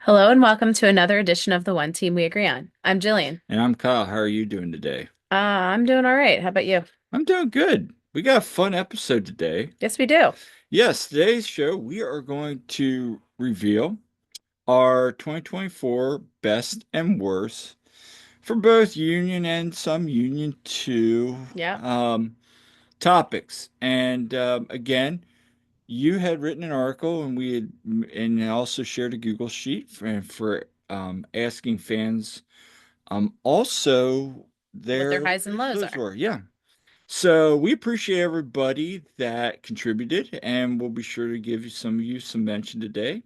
Hello and welcome to another edition of the One Team We Agree On. I'm Jillian. And I'm Kyle. How are you doing today? I'm doing all right. How about you? I'm doing good. We got a fun episode today. Yes, we do. Yes, today's show, we are going to reveal our 2024 best and worst for both Union and some Union 2 Yeah. um, topics. And again, you had written an article and we had and also shared a Google sheet for asking fans also What their their highs and highs and lows lows are. were. Yeah. So we appreciate everybody that contributed, and we'll be sure to give you some mention today.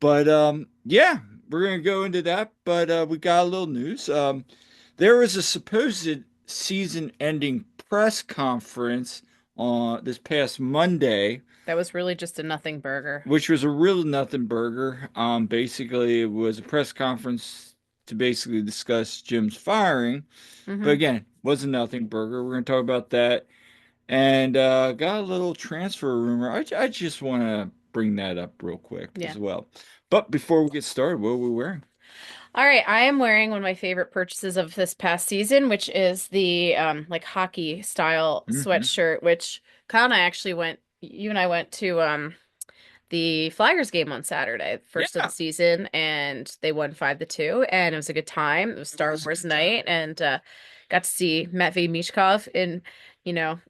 But yeah, we're gonna go into that. But we got a little news. There was a supposed season-ending press conference on this past Monday, That was really just a nothing burger. which was a real nothing burger. Basically, it was a press conference to basically discuss Jim's firing. But Hmm. again, was a nothing burger. We're gonna talk about that. And got a little transfer rumor. I just want to bring that up real quick Yeah. as well. But before we get started, what are we wearing? All right. I am wearing one of my favorite purchases of this past season, which is the like hockey style Hmm. sweatshirt, which Kyle and I actually you and I went to the Flyers game on Saturday, first of the Yeah, season, and they won 5-2, and it was a good time. It was it Star was a Wars good time. night, and got to see Matvey Michkov and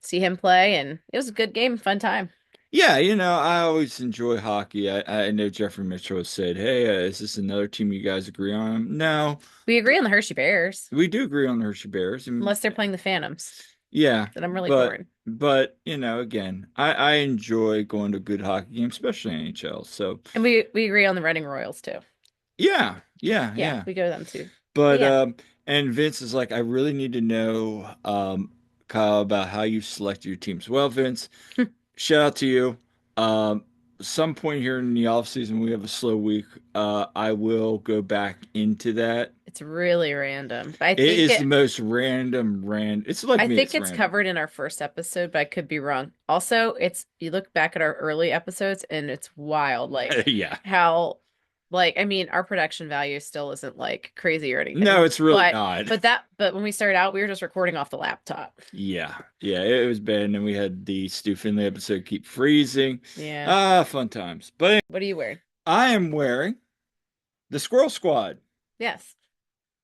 see him play, and it was a good game, fun time. Yeah, I always enjoy hockey. I know Jeffrey Mitchell has said, "Hey, is this another team you guys agree on?" No, We agree on the Hershey Bears, we do agree on the Hershey Bears, and unless they're playing the Phantoms. yeah, Then I'm really but torn. again, I enjoy going to good hockey games, especially NHL. So And we agree on the Reading Royals too. yeah, yeah, Yeah, yeah. we go to them too. But But yeah. and Vince is like, I really need to know, Kyle, about how you select your teams. Well, Vince, shout out to you. Um, some point here in the off season, we have a slow week. I will go back into that. It's really random. But It is the most random. It's like I me, think it's it's random. covered in our first episode, but I could be wrong. Also, it's you look back at our early episodes and it's wild, like Yeah. how I mean, our production value still isn't like crazy or No, anything. it's really But not. but when we started out, we were just recording off the laptop. Yeah, yeah, it was bad. And then we had the Stu Finley episode keep freezing. Yeah. Ah, fun times. But What are you wearing? I am wearing the Squirrel Squad. Yes.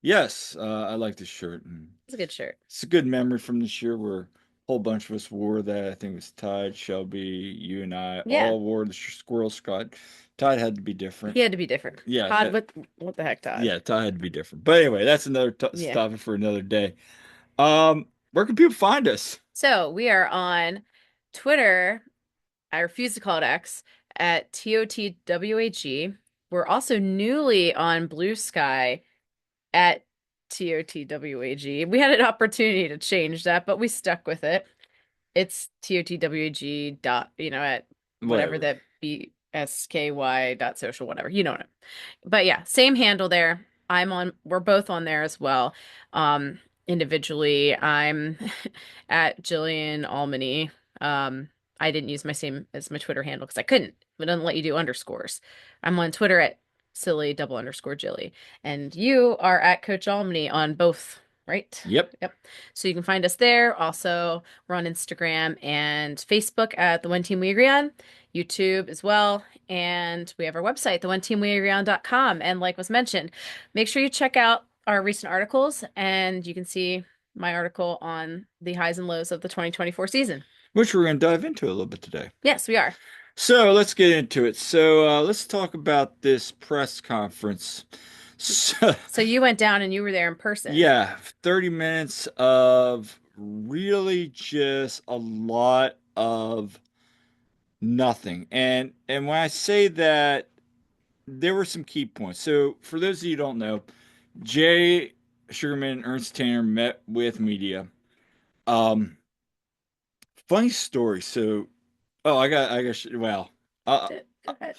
Yes, I like this shirt. And It's a good shirt. it's a good memory from this year where a whole bunch of us wore that. I think it was Todd, Shelby, you and I Yeah. all wore the Squirrel Squad. Todd had to be different. He had to be different. Yeah, Todd, what the heck, Todd? yeah, Todd had to be different. But anyway, that's another t Yeah. topic for another day. Where can people find us? So we are on Twitter. I refuse to call it X at TOTWAG. We're also newly on Blue Sky at TOTWAG. We had an opportunity to change that, but we stuck with it. It's TOTWAG dot, at whatever Whatever. that BSKY dot social, whatever. You know it. But yeah, same handle there. We're both on there as well. Individually, I'm at Jillian Almany. Um, I didn't use my same as my Twitter handle because I couldn't. It doesn't let you do underscores. I'm on Twitter at silly double underscore Jilly. And you are at Coach Almany on both, right? Yep. Yep. So you can find us there. Also, we're on Instagram and Facebook at the One Team We Agree On, YouTube as well. And we have our website, theoneteamweagreeon.com. And like was mentioned, make sure you check out our recent articles and you can see my article on the highs and lows of the 2024 season. Which we're going to dive into a little bit today. Yes, we are. So let's get into it. So let's talk about this press conference. So, So you went down and you were there in person. yeah, 30 minutes of really just a lot of nothing. And when I say that, there were some key points. So for those of you who don't know, Jay Sugarman and Ernst Tanner met with media. Um, funny story. So, oh, well, uh, Go ahead.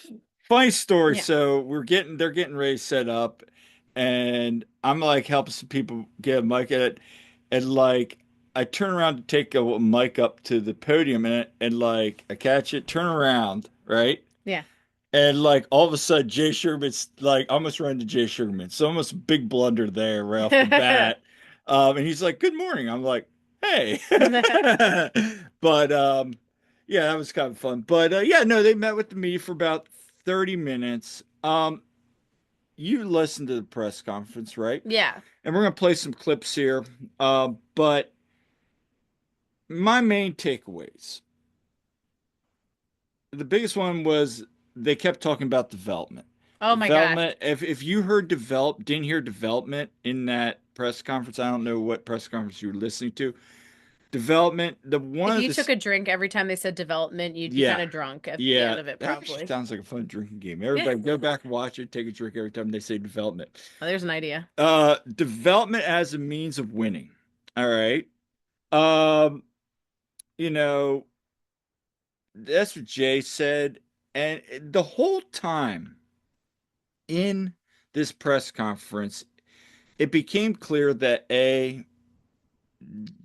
funny story. Yeah. So they're getting ready to set up, and I'm like helping some people get a mic at it, and like I turn around to take a mic up to the podium, and like I catch it, turn around, right? Yeah. And like all of a sudden, Jay Sugarman's like almost run into Jay Sugarman. So almost a big blunder there right off the bat. And he's like, "Good morning." I'm like, "Hey." But yeah, that was kind of fun. But yeah, no, they met with me for about 30 minutes. You listened to the press conference, right? Yeah. And we're gonna play some clips here. But my main takeaways, the biggest one was they kept talking about development. Oh my gosh. Development. If you heard didn't hear development in that press conference, I don't know what press conference you were listening to. Development, the one If of you took this, a drink every time they said development, you'd be kind yeah, of drunk at the end yeah, of it, that actually probably. sounds like a fun drinking game. Yeah. Everybody go back and watch it, take a drink every time they say development. Oh, there's an idea. Development as a means of winning. All right. Um, you know, that's what Jay said. And the whole time in this press conference, it became clear that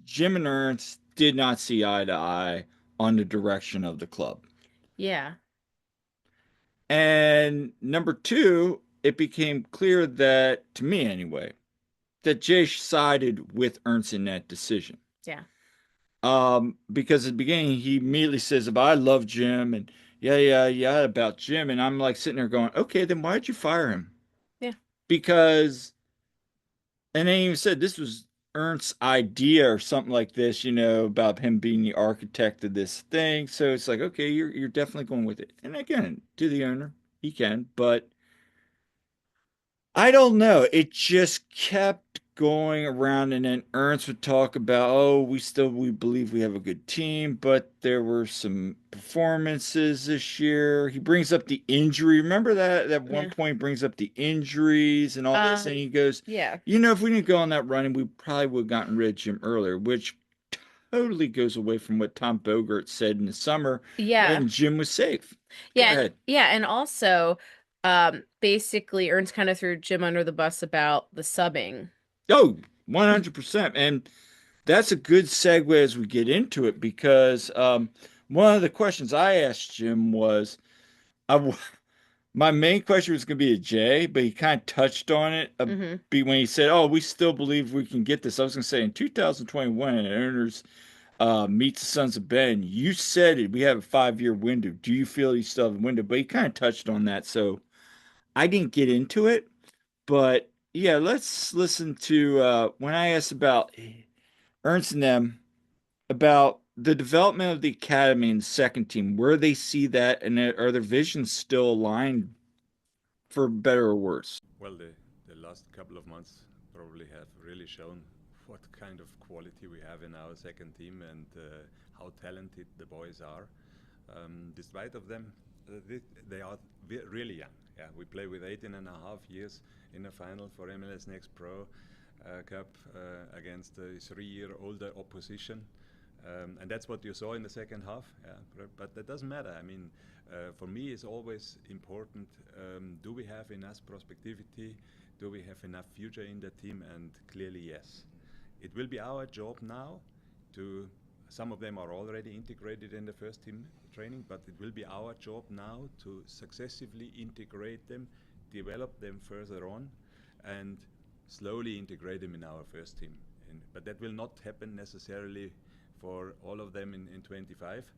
Jim and Ernst did not see eye to eye on the direction of the club. Yeah. And number two, it became clear that, to me anyway, that Jay sided with Ernst in that decision. Yeah. Because at the beginning he immediately says, "But I love Jim," and yeah, yeah, yeah about Jim, and I'm like sitting there going, "Okay, then why'd you fire him?" Yeah. Because, and they even said this was Ernst's idea or something like this, about him being the architect of this thing. So it's like, okay, you're definitely going with it. And again, to the owner, he can, but I don't know. It just kept going around, and then Ernst would talk about, oh, we believe we have a good team, but there were some performances this year. He brings up the injury. Remember that at one Yeah. point he brings up the injuries and all this, and he goes, Yeah. if we didn't go on that running, we probably would have gotten rid of Jim earlier, which totally goes away from what Tom Bogart said in the summer Yeah. when Jim was safe. Go Yeah, and ahead. yeah, and also basically Ernst kind of threw Jim under the bus about the subbing. Oh, 100%. And that's a good segue as we get into it because one of the questions I asked Jim was I, w- my main question was going to be a J, but he kind of touched on it Hmm. when he said, "Oh, we still believe we can get this." I was going to say in 2021, and owners meets the Sons of Ben. You said it. We have a 5-year window. Do you feel you still have a window? But he kind of touched on that, so I didn't get into it. But yeah, let's listen to when I asked about Ernst and them about the development of the academy and second team, where they see that, and are their visions still aligned for better or worse? Well, the last couple of months probably have really shown what kind of quality we have in our second team and how talented the boys are. Despite of them, they are really young. Yeah, we play with 18 and a half years in a final for MLS Next Pro Cup against a 3-year older opposition. And that's what you saw in the second half. Yeah, but that doesn't matter. I mean, for me, it's always important. Do we have enough prospectivity? Do we have enough future in the team? And clearly, yes. It will be our job now to. Some of them are already integrated in the first team training, but it will be our job now to successively integrate them, develop them further on, and slowly integrate them in our first team. But that will not happen necessarily for all of them in 25,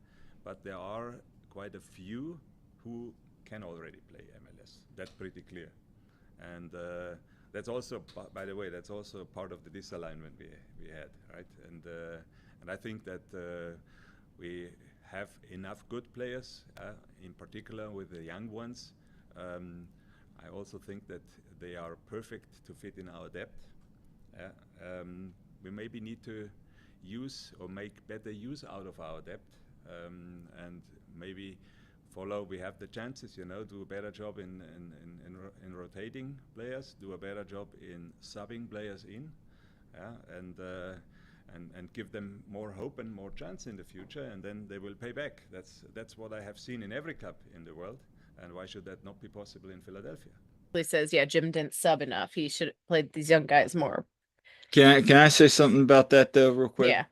but there are quite a few who can already play MLS. That's pretty clear. And that's also, by the way, that's also part of the disalignment we had, right? And I think that we have enough good players, in particular with the young ones. Um, I also think that they are perfect to fit in our depth. Uh, we maybe need to use or make better use out of our depth, and maybe follow. We have the chances, do a better job in rotating players, do a better job in subbing players in, yeah, and give them more hope and more chance in the future, and then they will pay back. That's what I have seen in every club in the world, and why should that not be possible in Philadelphia? He says, yeah, Jim didn't sub enough. He should have played these young guys more. Can I say something about that though, real quick? Yeah.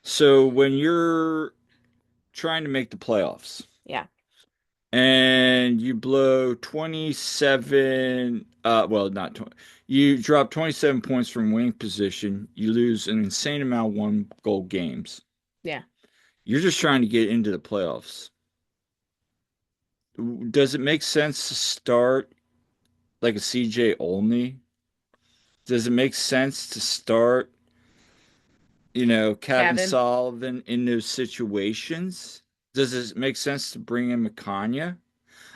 So when you're trying to make the playoffs, Yeah. and you blow 27, well, not 20, you drop 27 points from wing position, you lose an insane amount of one goal games. Yeah. You're just trying to get into the playoffs. Does it make sense to start like a CJ only? Does it make sense to start, Kevin Kevin, Sullivan in those situations? Does it make sense to bring in McCanya?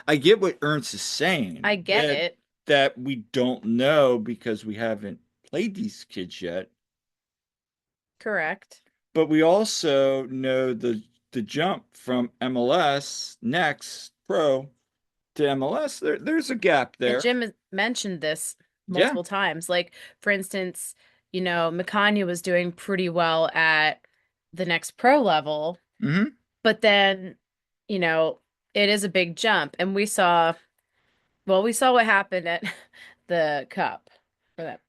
I get what Ernst is saying, I get that it. we don't know because we haven't played these kids yet. Correct. But we also know the jump from MLS next pro to MLS. There's a gap And there. Jim has mentioned this Yeah. multiple times. Like, for instance, Mikanya was doing pretty well at the next pro level, Hmm. but then, you know, it is a big jump. And we saw what happened at the cup for that.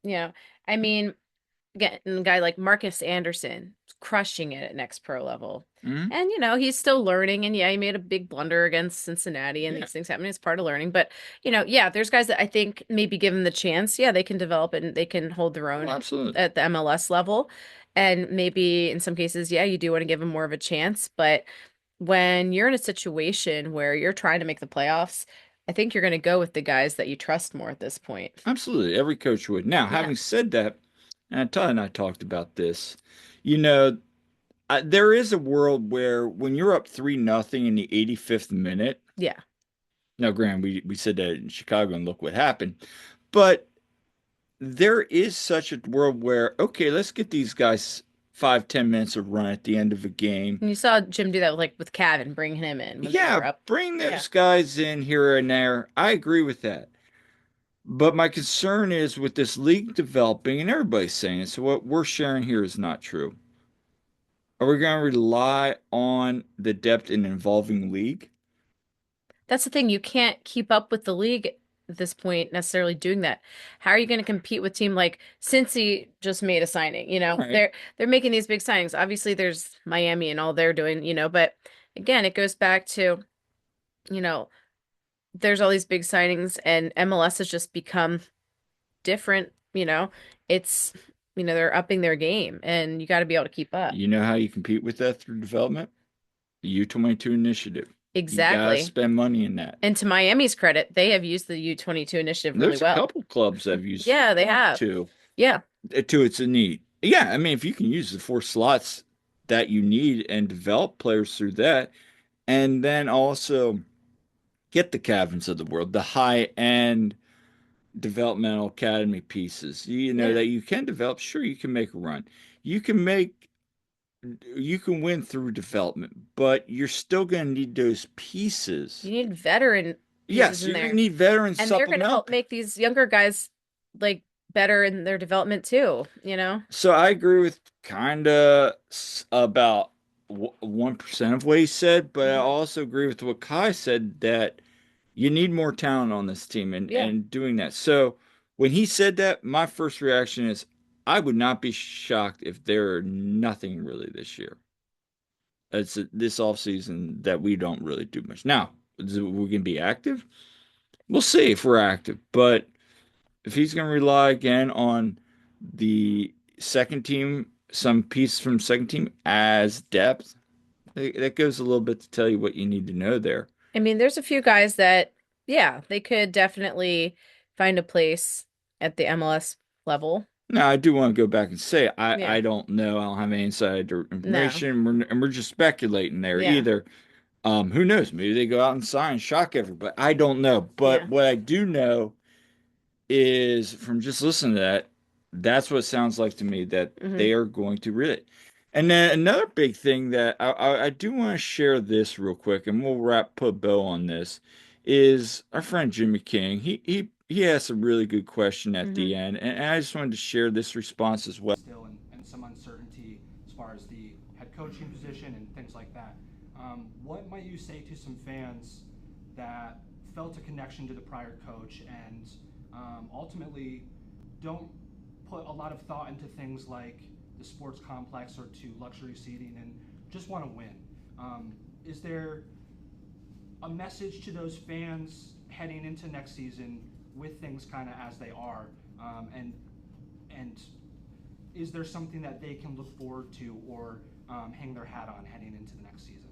I mean, again, a guy like Marcus Anderson crushing it at next pro level. Hmm. And he's still learning. And yeah, he made a big blunder against Cincinnati, and Yeah. these things happen. It's part of learning. But yeah, there's guys that I think maybe given the chance, yeah, they can develop and they can hold their Oh, own absolutely. at the MLS level. And maybe in some cases, yeah, you do want to give them more of a chance. But when you're in a situation where you're trying to make the playoffs, I think you're going to go with the guys that you trust more at this point. Absolutely. Every coach would. Now, Yeah. having said that, and Todd and I talked about this, you know, there is a world where when you're up 3-0 in the 85th minute, Yeah. now, granted, we said that in Chicago and look what happened, but there is such a world where, okay, let's get these guys 5-10 minutes of run at the end of a game. And you saw Jim do that with Cavan, bringing him in when they Yeah, were up. bring Yeah. those guys in here and there. I agree with that. But my concern is with this league developing, and everybody's saying it, so what we're sharing here is not true. Are we going to rely on the depth in an evolving league? That's the thing. You can't keep up with the league at this point necessarily doing that. How are you going to compete with team like Cincy just made a signing, All right. they're making these big signings. Obviously there's Miami and all they're doing, but again, it goes back to, you know, there's all these big signings and MLS has just become different. It's they're upping their game and you got to be able to keep up. You know how you compete with that through development? The U22 initiative. You got to Exactly. spend money in that. And to Miami's credit, they have used the U22 initiative really There's a well. couple clubs that have used Yeah, they up have. to Yeah. its need. Yeah, I mean, if you can use the 4 slots that you need and develop players through that, and then also get the Cavins of the world, the high end developmental academy pieces, Yeah. that you can develop. Sure, you can make a run. You can make, you can win through development, but you're still going to need those You pieces. need veteran pieces Yes, in you're going to there. need veteran And they're going to help supplemental. make these younger guys like better in their development too. So I agree with kind of about 1% of what he said, but I Hmm. also agree with what Kai said that you need more talent on this team and Yeah. doing that. So when he said that, my first reaction is I would not be shocked if there are nothing really this year. It's this offseason that we don't really do much. Now, we can be active. We'll see if we're active, but if he's going to rely again on the second team, some piece from second team as depth, that goes a little bit to tell you what you need to know there. I mean, there's a few guys that, yeah, they could definitely find a place at the MLS level. Now, I do want to go back and say Yeah. I don't know. I don't have any insider No. information. We're just speculating there Yeah. either. Who knows? Maybe they go out and sign, shock everybody. I don't know. But Yeah. what I do know is from just listening to that, that's what it sounds like to me that Hmm. they are going to read it. And then another big thing that I do want to share this real quick, and we'll put a bow on this, is our friend Jimmy King. He asked a really good question at Hmm. the end, and I just wanted to share this response as well. Still and some uncertainty as far as the head coaching position and things like that. What might you say to some fans that felt a connection to the prior coach and ultimately don't put a lot of thought into things like the sports complex or to luxury seating and just want to win? Is there a message to those fans heading into next season with things kind of as they are, and is there something that they can look forward to or hang their hat on heading into the next season?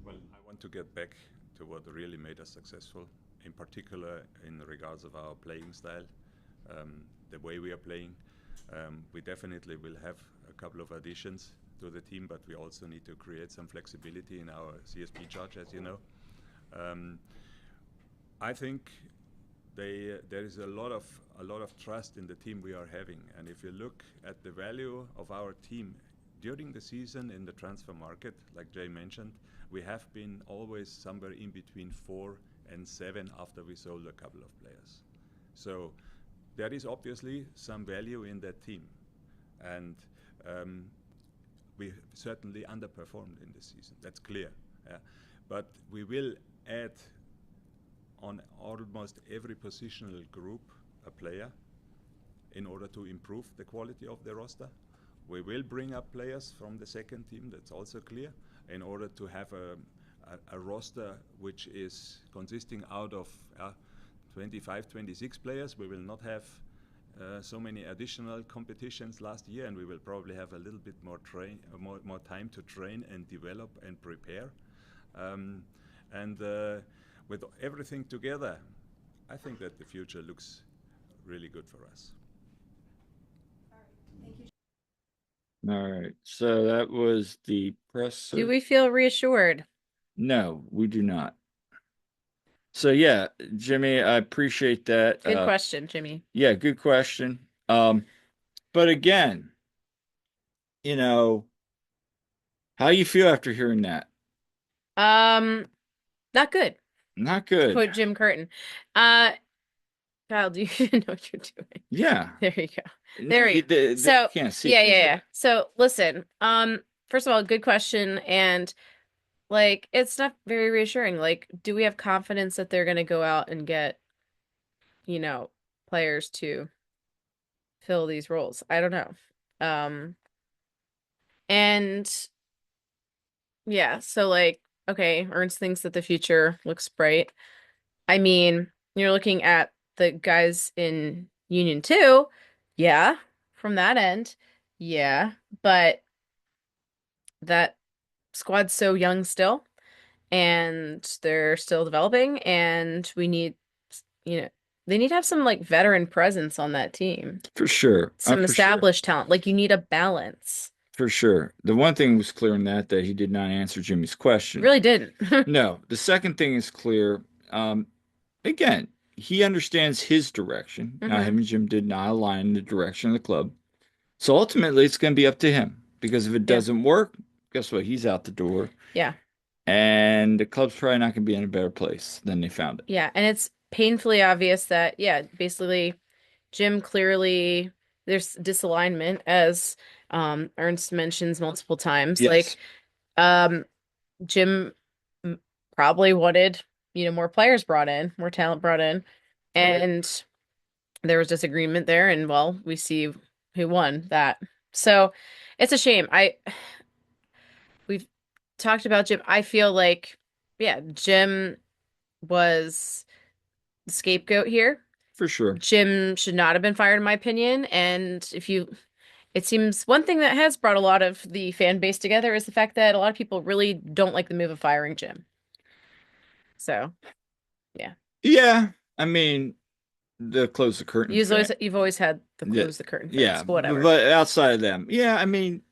Well, I want to get back to what really made us successful, in particular in regards of our playing style, the way we are playing. We definitely will have a couple of additions to the team, but we also need to create some flexibility in our CSP charge, as you know. I think there is a lot of trust in the team we are having, and if you look at the value of our team during the season in the transfer market, like Jay mentioned, we have been always somewhere in between 4 and 7 after we sold a couple of players. So there is obviously some value in that team, and we certainly underperformed in this season. That's clear. Yeah. But we will add on almost every positional group a player in order to improve the quality of the roster. We will bring up players from the second team, that's also clear, in order to have a roster which is consisting out of 25, 26 players. We will not have so many additional competitions last year, and we will probably have a little bit more time to train and develop and prepare. With everything together, I think that the future looks really good for us. All right. So that was the press. Do we feel reassured? No, we do not. So yeah, Jimmy, I appreciate that. Good question, Jimmy. Yeah, good question. But again, how you feel after hearing that? Not good. Not To good. quote Jim Curtin. Kyle, do you even know what you're doing? Yeah. There you go. There you go. They So can't see. yeah. So listen, first of all, good question, and like it's not very reassuring. Like, do we have confidence that they're gonna go out and get, players to fill these roles? I don't know. And yeah, so like, okay, Ernst thinks that the future looks bright. I mean, you're looking at the guys in Union 2, yeah, from that end, yeah, but that squad's so young still, and they're still developing, and we need, you know, they need to have some like veteran presence on that team, For sure. some For sure. established talent. Like you need a balance. For sure. The one thing was clear in that he did not answer Jimmy's question. Really didn't. No. The second thing is clear. Again, he understands his direction. Now, him and Jim did not align in the direction of the club. So ultimately, it's going to be up to him because if it doesn't work, guess what? He's out the door. Yeah. And the club's probably not going to be in a better place than they found it. Yeah, and it's painfully obvious that, basically Jim clearly there's disalignment as Ernst mentions multiple times. Yes. Like Jim probably wanted, more players brought in, more talent brought in, and there was disagreement there, and well, we see who won that. So it's a shame. We've talked about Jim. I feel like, Jim was the scapegoat here. For sure. Jim should not have been fired, in my opinion. And it seems one thing that has brought a lot of the fan base together is the fact that a lot of people really don't like the move of firing Jim. So, yeah. Yeah. I mean, the close the curtain. You've always had the close the curtain fans, yeah, but whatever. But outside of them, I mean,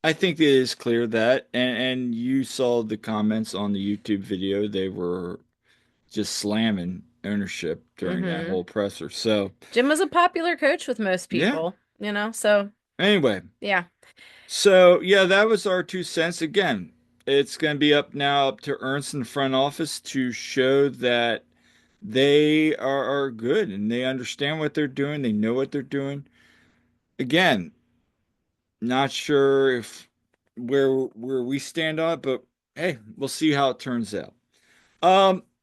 I think it is clear that, and you saw the comments on the YouTube video, they were just slamming ownership during that whole presser. So Jim was a popular coach with most people, so anyway. Yeah. So that was our 2 cents. Again, it's going to be up to Ernst in the front office to show that they are good and they understand what they're doing. They know what they're doing. Again, not sure if where we stand on it, but hey, we'll see how it turns out.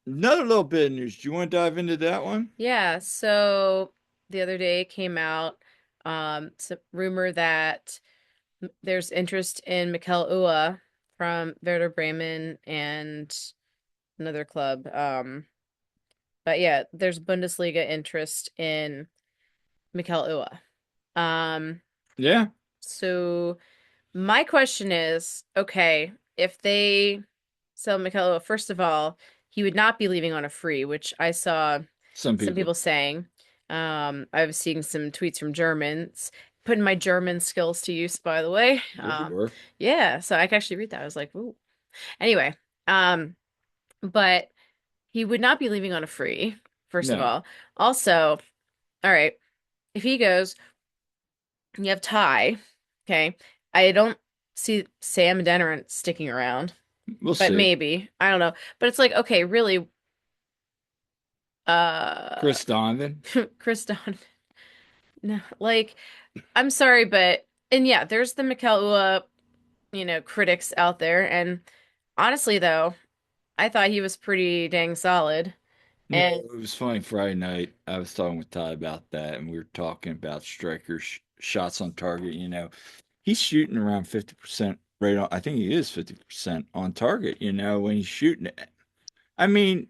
Another little bit of news. Do you want to dive into that one? Yeah, so the other day came out some rumor that there's interest in Mikel Ua from Werder Bremen, and another club. But yeah, there's Bundesliga interest in Mikel Ua. Um, Yeah, so my question is, okay, if they sell Mikel Ua, first of all, he would not be leaving on a free, which I saw some some people. people saying. I was seeing some tweets from Germans, putting my German skills to use, by the way. Yeah, you were. Yeah, so I can actually read that. I was like, ooh. Anyway, but he would not be leaving on a free, first of No, all. Also, all right, if he goes, you have Ty, okay. I don't see Sam Dennert sticking around, we'll but see. maybe. I don't know. But it's like, okay, really, uh, Chris Donovan. Chris Donovan. No, like, I'm sorry, but and yeah, there's the Mikel Ua, critics out there, and honestly, though, I thought he was pretty dang solid. No, And it was funny. Friday night, I was talking with Ty about that, and we were talking about striker shots on target. He's shooting around 50% right on. I think he is 50% on target, when he's shooting it. I mean,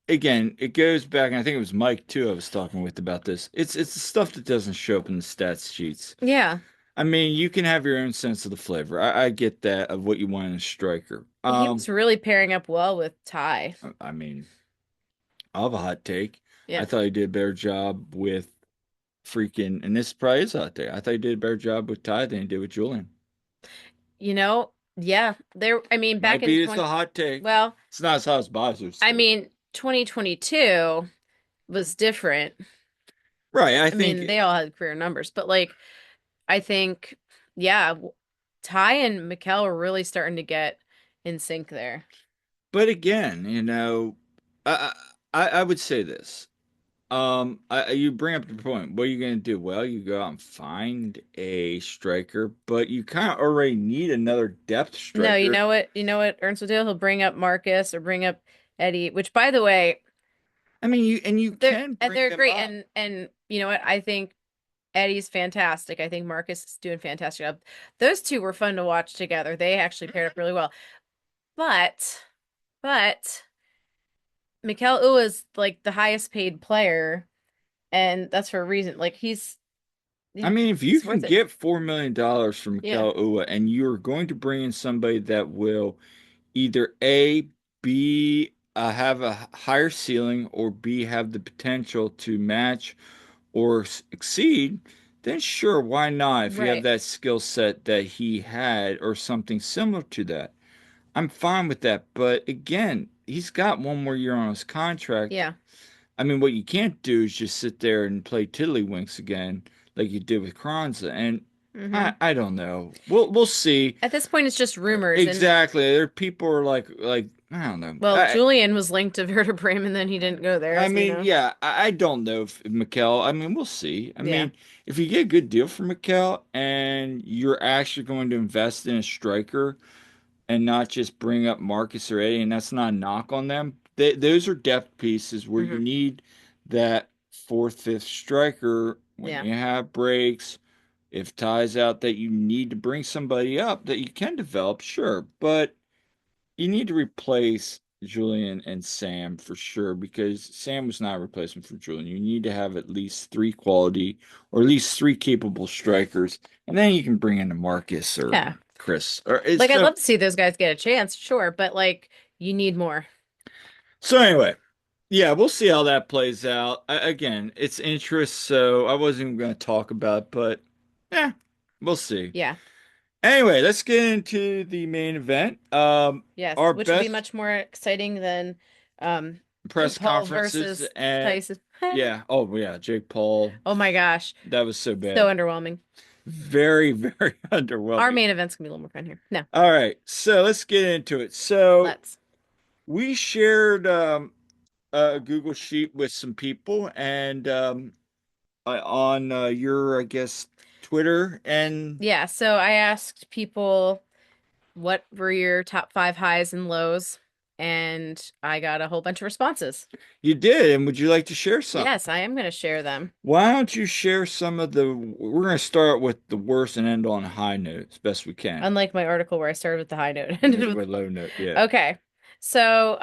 again, it goes back, and I think it was Mike too I was talking with about this. It's the stuff that doesn't show up in the stats sheets. yeah, I mean, you can have your own sense of the flavor. I get that of what you want in a striker. he was really pairing up well with Ty. I mean, I'll have a hot take. I Yeah. thought he did a better job with freaking, and this probably is a hot take. I thought he did a better job with Ty than he did with Julian. Yeah, I mean, back Might in be it's a 20, hot take. well, It's not as hot as Bozer's I take. mean, 2022 was different. Right. I I think, mean, they all had career numbers, but like, I think, yeah, Ty and Mikel are really starting to get in sync there. but again, I I would say this. You bring up the point. What are you going to do? Well, you go out and find a striker, but you kind of already need another depth No, you striker. know what? You know what Ernst will do? He'll bring up Marcus or bring up Eddie, which by the way, I mean, you can bring they're them great. up. And you know what? I think Eddie's fantastic. I think Marcus is doing fantastic job. Those two were fun to watch together. They actually paired up really well. But but Mikel Ua is like the highest paid player, and that's for a reason. Like I mean, if you he's can worth it. get $4 million from Yeah. Mikel Ua and you're going to bring in somebody that will either A, B, have a higher ceiling, or B, have the potential to match or exceed, then sure, why not? If you have Right. that skill set that he had or something similar to that, I'm fine with that. But again, he's got one more year on his contract. Yeah. I mean, what you can't do is just sit there and play tiddlywinks again, like you did with Kronza. And Hmm. I don't know. We'll see. At this point, it's just rumors, and Exactly. There are people who are like I don't know. well, Julian was linked to Werder Bremen, then he didn't go there, I as we mean, know. yeah, I don't know if Mikel. I mean, we'll see. I Yeah. mean, if you get a good deal for Mikel and you're actually going to invest in a striker and not just bring up Marcus or Eddie, and that's not a knock on them. Those are depth pieces where you Hmm. need that fourth, fifth striker when Yeah. you have breaks. If ties out that you need to bring somebody up that you can develop, sure, but you need to replace Julian and Sam for sure because Sam was not a replacement for Julian. You need to have at least three quality or at least three capable strikers, and then you can bring in a Marcus or Yeah. Chris. Or it's Like I'd so love to see those guys get a chance, sure, but like you need more. so anyway. Yeah, we'll see how that plays out. Again, it's interest, so I wasn't even going to talk about it, but yeah, we'll see. Yeah. Anyway, let's get into the main event. Yes, Our which will be best much more exciting than Jake press Paul conferences versus and Tyson. yeah, oh yeah, Jake Paul. Oh my gosh. That was so So bad. underwhelming. Very, very Our underwhelming. main event's gonna be a little more fun here. No, All right, so let's get into it. So let's. we shared a Google sheet with some people and on your, I guess, Twitter, and Yeah, so I asked people what were your top five highs and lows, and I got a whole bunch of responses. you did. And would you like to share some? Yes, I am gonna share them. Why don't you share some of the? We're going to start with the worst and end on a high note as best we can. Unlike my article where I started with the high note and ended With with a low note, yeah. okay. So,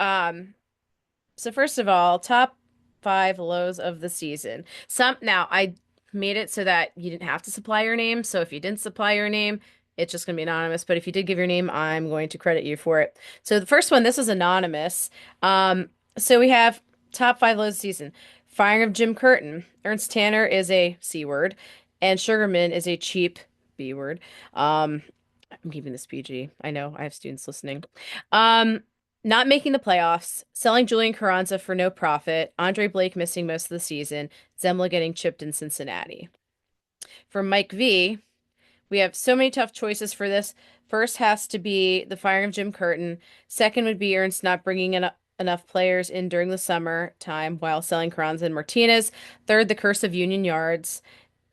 So first of all, top five lows of the season. Some now I made it so that you didn't have to supply your name. So if you didn't supply your name, it's just going to be anonymous. But if you did give your name, I'm going to credit you for it. So the first one, this is anonymous. Um, so we have top five lows of the season. Firing of Jim Curtin. Ernst Tanner is a C word, and Sugarman is a cheap B word. Um, I'm keeping this PG. I know I have students listening. Um, Not making the playoffs, selling Julian Carranza for no profit, Andre Blake missing most of the season, Zemla getting chipped in Cincinnati. For Mike V, we have so many tough choices for this. First has to be the firing of Jim Curtin. Second would be Ernst not bringing enough players in during the summer time while selling Carranza and Martinez. Third, the curse of Union Yards.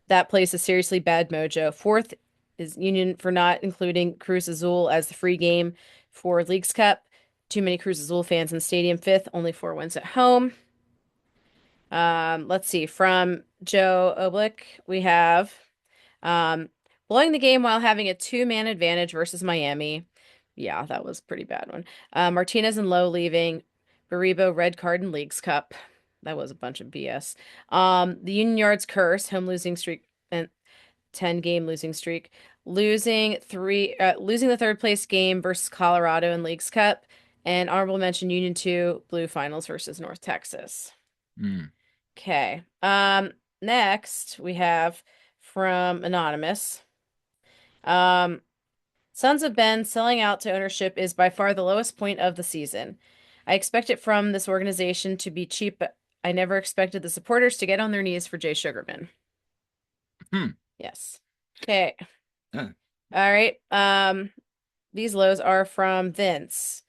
That plays a seriously bad mojo. Fourth is Union for not including Cruz Azul as the free game for Leagues Cup. Too many Cruz Azul fans in the stadium. Fifth, only four wins at home. Let's see. From Joe Oblick, we have um, blowing the game while having a two-man advantage versus Miami. Yeah, that was a pretty bad one. Martinez and Lowe leaving. Baribo red card in Leagues Cup. That was a bunch of BS. The Union Yards curse, home losing streak and 10-game losing streak. Losing the third place game versus Colorado in Leagues Cup. And honorable mention Union 2 Blue Finals versus North Texas. Mm. Okay. Next we have from Anonymous. Um, Sons of Ben selling out to ownership is by far the lowest point of the season. I expect it from this organization to be cheap, but I never expected the supporters to get on their knees for Jay Sugarman. Hmm. Yes. Okay. Uh, All right. These lows are from Vince.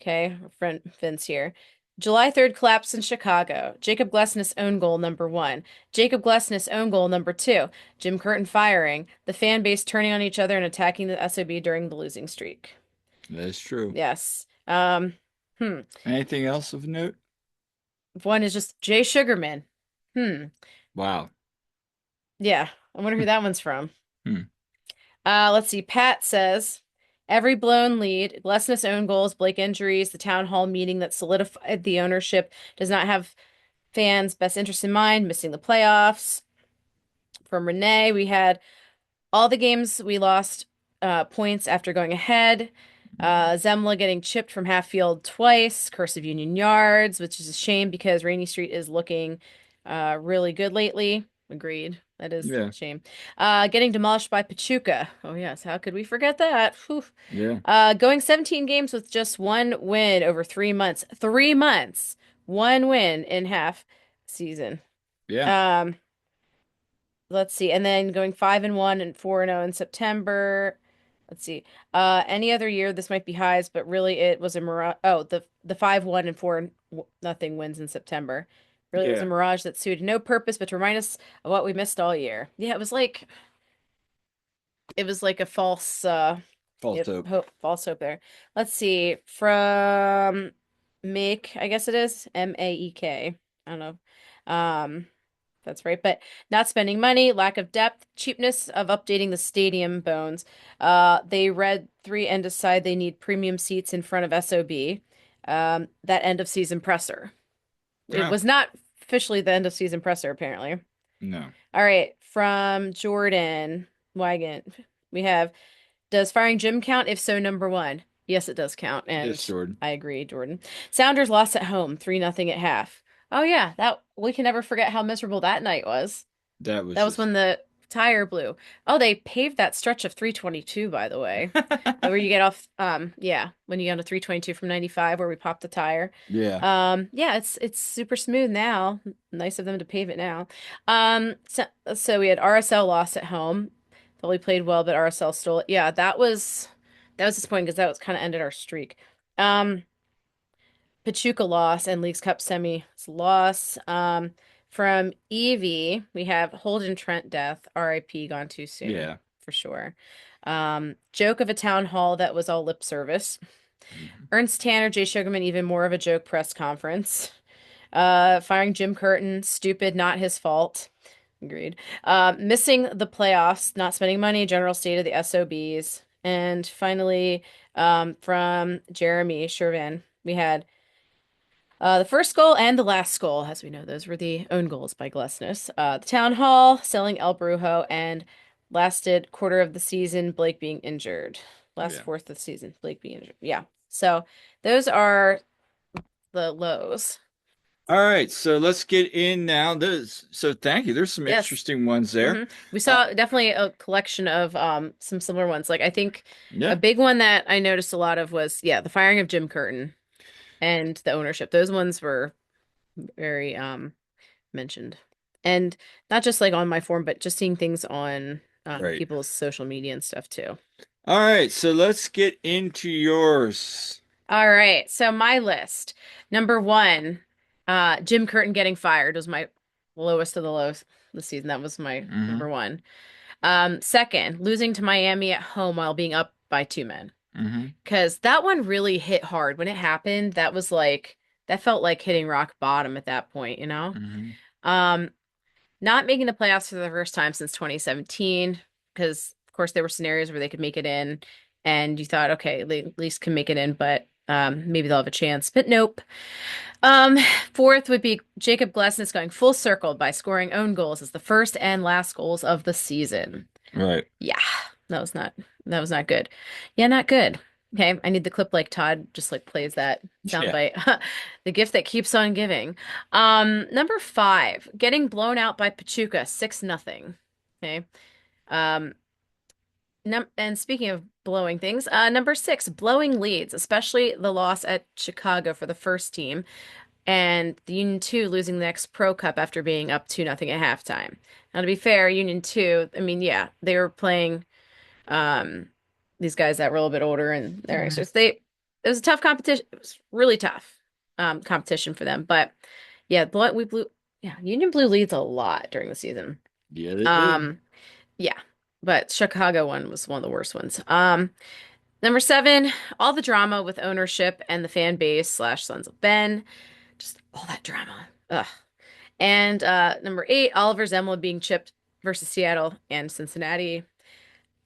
Okay, our friend Vince here. July 3rd collapse in Chicago. Jacob Glessness own goal number one. Jacob Glessness own goal number two. Jim Curtin firing. The fan base turning on each other and attacking the SOB during the losing streak. that's true. Yes. Hmm. Anything else of note? One is just Jay Sugarman. Hmm. Wow. Yeah. I wonder who that one's from. Hmm. Let's see. Pat says every blown lead, Glessness own goals, Blake injuries, the town hall meeting that solidified the ownership does not have fans' best interest in mind, missing the playoffs. From Renee, we had all the games we lost points after going ahead. Zemla getting chipped from half field twice. Curse of Union Yards, which is a shame because Rainy Street is looking really good lately. Agreed. That is a Yeah. shame. Getting demolished by Pachuca. Oh, yes. How could we forget that? Whew. Yeah. Going 17 games with just one win over 3 months. 3 months. One win in half season. Yeah. Um, let's see. And then going 5-1 and 4-0 in September. Let's see. Any other year this might be highs, but really it was a mirage. Oh, the 5-1 and 4-0 wins in September. Really it was a Yeah. mirage that suited no purpose but to remind us of what we missed all year. Yeah, it was like a false False yep, hope. false hope there. Let's see. From Make, I guess it is. Maek. I don't know. That's right. But not spending money, lack of depth, cheapness of updating the stadium bones. They read three and decide they need premium seats in front of SOB. That end of season presser. It Oh, was not officially the end of season presser, apparently. no. All right. From Jordan Wagon, we have does firing Jim count? If so, number one. Yes, it does count. Yes, And Jordan. I agree, Jordan. Sounders lost at home, 3-0 at half. Oh yeah, that we can never forget how miserable that night was. That was That was just when the tire blew. Oh, they paved that stretch of 322, by the way. Where you get off yeah, when you get on a 322 from 95 where we popped the tire. Yeah. Yeah, it's super smooth now. Nice of them to pave it now. So we had RSL loss at home. Thought we played well, but RSL stole it. Yeah, that was disappointing because that was kind of ended our streak. Um, Pachuca loss and Leagues Cup semi loss. From Evie, we have Holden Trent death, RIP, gone too soon, Yeah. for sure. Joke of a town hall that was all lip service. Mhm. Ernst Tanner, Jay Sugarman, even more of a joke press conference. Firing Jim Curtin, stupid, not his fault. Agreed. Missing the playoffs, not spending money, general state of the SOBs. And finally, from Jeremy Shervin, we had The first goal and the last goal, as we know, those were the own goals by Glesnes. The town hall, selling El Brujo, and lasted quarter of the season, Blake being injured. Last Yeah. fourth of the season, Blake being injured. Yeah. So those are the lows. All right, so let's get in now. So thank you. There's some Yes. interesting ones there. We Uh, saw definitely a collection of some similar ones. Like I think a yeah, big one that I noticed a lot of was yeah, the firing of Jim Curtin and the ownership. Those ones were very mentioned. And not just like on my forum, but just seeing things on right. people's social media and stuff too. All right, so let's get into yours. All right. So my list. Number one, Jim Curtin getting fired was my lowest of the lows this season. That was my Mm-hmm. number one. Second, losing to Miami at home while being up by two men. Mm-hmm. Because that one really hit hard. When it happened, that was like that felt like hitting rock bottom at that point, you know? Mm-hmm. Um, Not making the playoffs for the first time since 2017, because of course there were scenarios where they could make it in, and you thought, okay, they at least can make it in, but maybe they'll have a chance. But nope. Um, Fourth would be Jacob Glesnes going full circle by scoring own goals as the first and last goals of the season. Right. Yeah, that was not that was not good. Yeah, not good. Okay, I need the clip like Todd just like plays that Yeah. soundbite. The gift that keeps on giving. Number five, getting blown out by Pachuca, 6-0. Okay. Um, num and speaking of blowing things, number six, blowing leads, especially the loss at Chicago for the first team, and the Union 2 losing the next Pro Cup after being up 2-0 at halftime. Now, to be fair, Union 2, I mean, yeah, they were playing um these guys that were a little bit older and they're Mhm. youngsters. It was a tough competition. It was really tough competition for them. But yeah, we blew yeah, Union blew leads a lot during the season. Yeah, they did. Um yeah. But Chicago one was one of the worst ones. Number seven, all the drama with ownership and the fan base slash Sons of Ben. Just all that drama. Ugh. And number eight, Oliver Zemla being chipped versus Seattle and Cincinnati.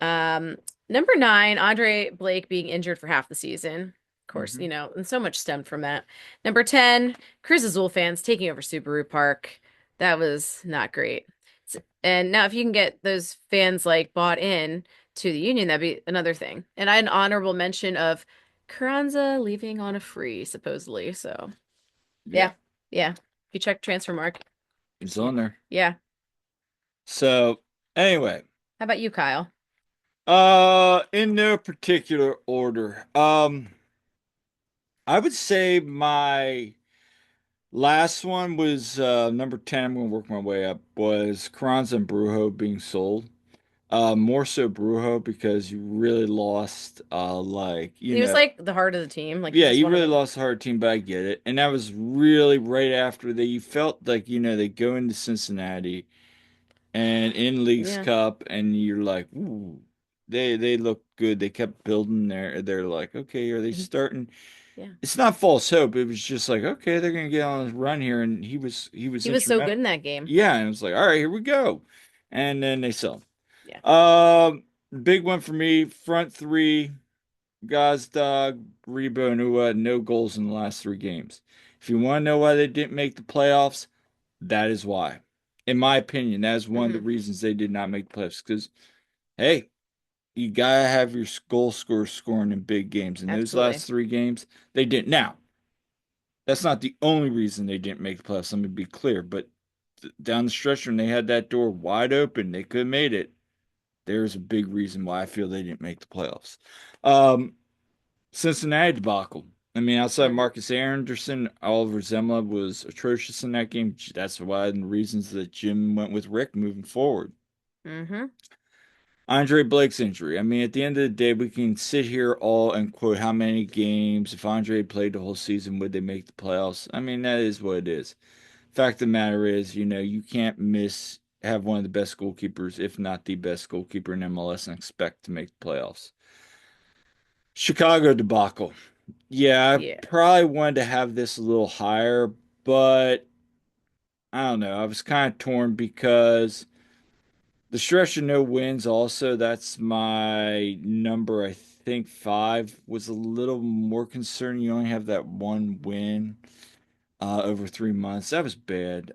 Um, Number nine, Andre Blake being injured for half the season. Of course, Mm-hmm. and so much stemmed from that. Number 10, Cruz Azul fans taking over Subaru Park. That was not great. And now, if you can get those fans like bought in to the union, that'd be another thing. And I had an honorable mention of Carranza leaving on a free, supposedly. So, Yeah, yeah, yeah. If you check transfer market, it's yeah, on there. yeah. So anyway, How about you, Kyle? in no particular order. I would say my last one was number 10. I'm gonna work my way up. Was Carranza and Brujo being sold? More so Brujo because you really lost He was like the heart of the team. Like he yeah, was you one of really the. lost a hard team, but I get it. And that was really right after they you felt like, they go into Cincinnati and in Leagues Yeah. Cup and you're like, ooh, they look good. They kept building they're like, okay, are they starting? Yeah. It's not false hope. It was just like, okay, they're gonna get on a run here, and he was He was so instrumental. good in that game. Yeah, and it was like, all right, here we go. And then they sell. Yeah. Big one for me, front three. Gazdag, Rebo, and Ua, no goals in the last three games. If you want to know why they didn't make the playoffs, that is why. In my opinion, that is one of the Hmm. reasons they did not make the playoffs. Because, hey, you gotta have your goal scorers scoring in big games. In those Absolutely. last three games, they didn't. Now, that's not the only reason they didn't make the playoffs. Let me be clear. But down the stretch, when they had that door wide open, they could have made it. There's a big reason why I feel they didn't make the playoffs. Um, Cincinnati debacle. I mean, outside Hmm. Marcus Anderson, Oliver Zemla was atrocious in that game. That's why the reasons that Jim went with Rick moving forward. Hmm. Andre Blake's injury. I mean, at the end of the day, we can sit here all and quote how many games. If Andre played the whole season, would they make the playoffs? I mean, that is what it is. Fact of the matter is, you can't have one of the best goalkeepers, if not the best goalkeeper in MLS, and expect to make the playoffs. Chicago debacle. Yeah, I Yeah. probably wanted to have this a little higher, but I don't know. I was kind of torn because the stretch of no wins also, that's my number, I think five was a little more concerning. You only have that one win. over 3 months. That was bad.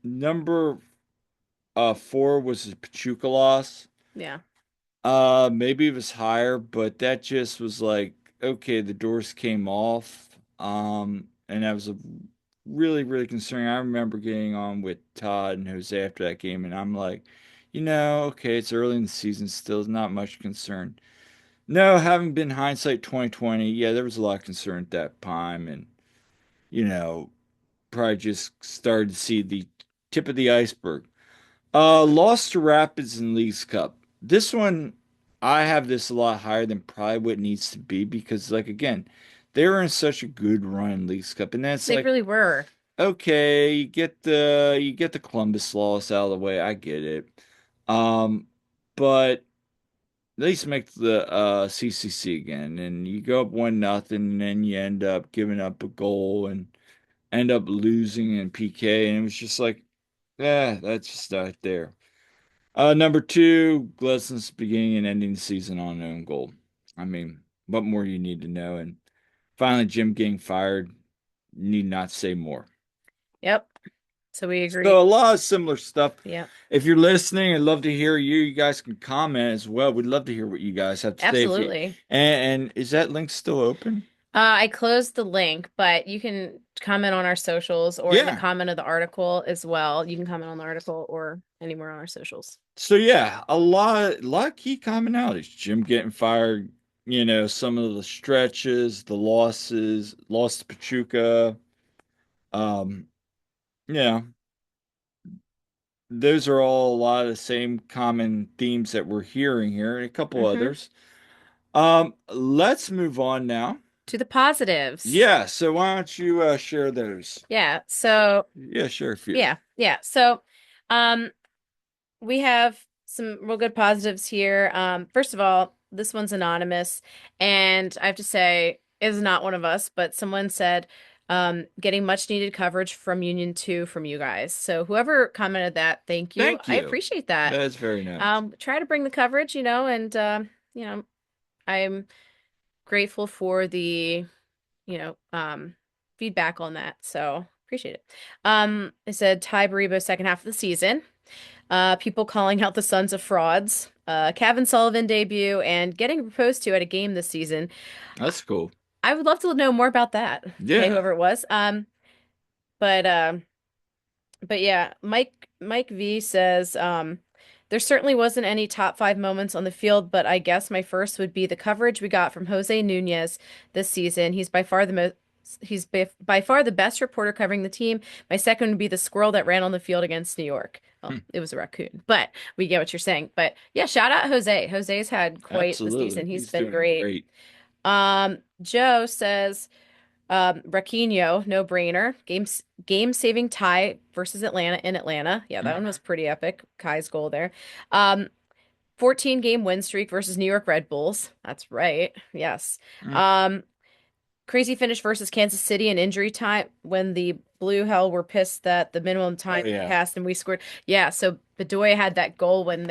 Number 4 was the Pachuca loss. Yeah. Maybe it was higher, but that just was like, okay, the doors came off. And that was a really, really concerning. I remember getting on with Todd and Jose after that game, and I'm like, okay, it's early in the season, still not much concern. No, having been hindsight 2020, yeah, there was a lot of concern at that time, and you know, probably just started to see the tip of the iceberg. Lost to Rapids in Leagues Cup. This one, I have this a lot higher than probably what it needs to be because, like, again, they were in such a good run in Leagues Cup, and that's They like, really were. okay, you get the Columbus loss out of the way. I get it. Um, but at least make the CCC again, and you go up 1-0, and then you end up giving up a goal and end up losing in PK, and it was just like, yeah, that's just not there. Number 2, Gleson's beginning and ending the season on an own goal. I mean, what more do you need to know? And finally, Jim getting fired. Need not say more. Yep. So we So agree. a lot of similar stuff. Yeah. If you're listening, I'd love to hear you. You guys can comment as well. We'd love to hear what you guys have to say. If you Absolutely. and is that link still open? I closed the link, but you can comment on our socials or in the Yeah. comment of the article as well. You can comment on the article or anywhere on our socials. So yeah, a lot of key commonalities. Jim getting fired, some of the stretches, the losses, lost to Pachuca. Um, yeah, those are all a lot of the same common themes that we're hearing here, and a couple Hmm. others. Let's move on now. To the positives. Yeah, so why don't you share those? Yeah. So, Yeah, share a few. yeah. Yeah. So, um, we have some real good positives here. First of all, this one's anonymous, and I have to say, is not one of us, but someone said, getting much needed coverage from Union 2 from you guys. So whoever commented that, thank you. Thank I you. appreciate that. That's very nice. Try to bring the coverage, and you know, I'm grateful for the, you know, um, feedback on that. So appreciate it. It said Ty Baribo second half of the season. People calling out the Sons of Frauds, Kevin Sullivan debut, and getting proposed to at a game this season. That's cool. I would love to know more about that. Okay, Yeah. whoever it was. But but yeah, Mike V says, there certainly wasn't any top five moments on the field, but I guess my first would be the coverage we got from Jose Nunez this season. He's by far the best reporter covering the team. My second would be the squirrel that ran on the field against New York. Oh, Hmm. it was a raccoon, but we get what you're saying. But yeah, shout out Jose. Jose's had quite the Absolutely. season. He's He's been doing great. great. Joe says, Raquinho, no brainer. Game saving tie versus Atlanta in Atlanta. Yeah, that one was pretty epic. Kai's goal there. Um, 14 game win streak versus New York Red Bulls. That's right. Yes. Mm. Um, crazy finish versus Kansas City in injury time when the Blue Hell were pissed that the minimum Oh time yeah. passed and we scored. Yeah, so Bedoya had that goal when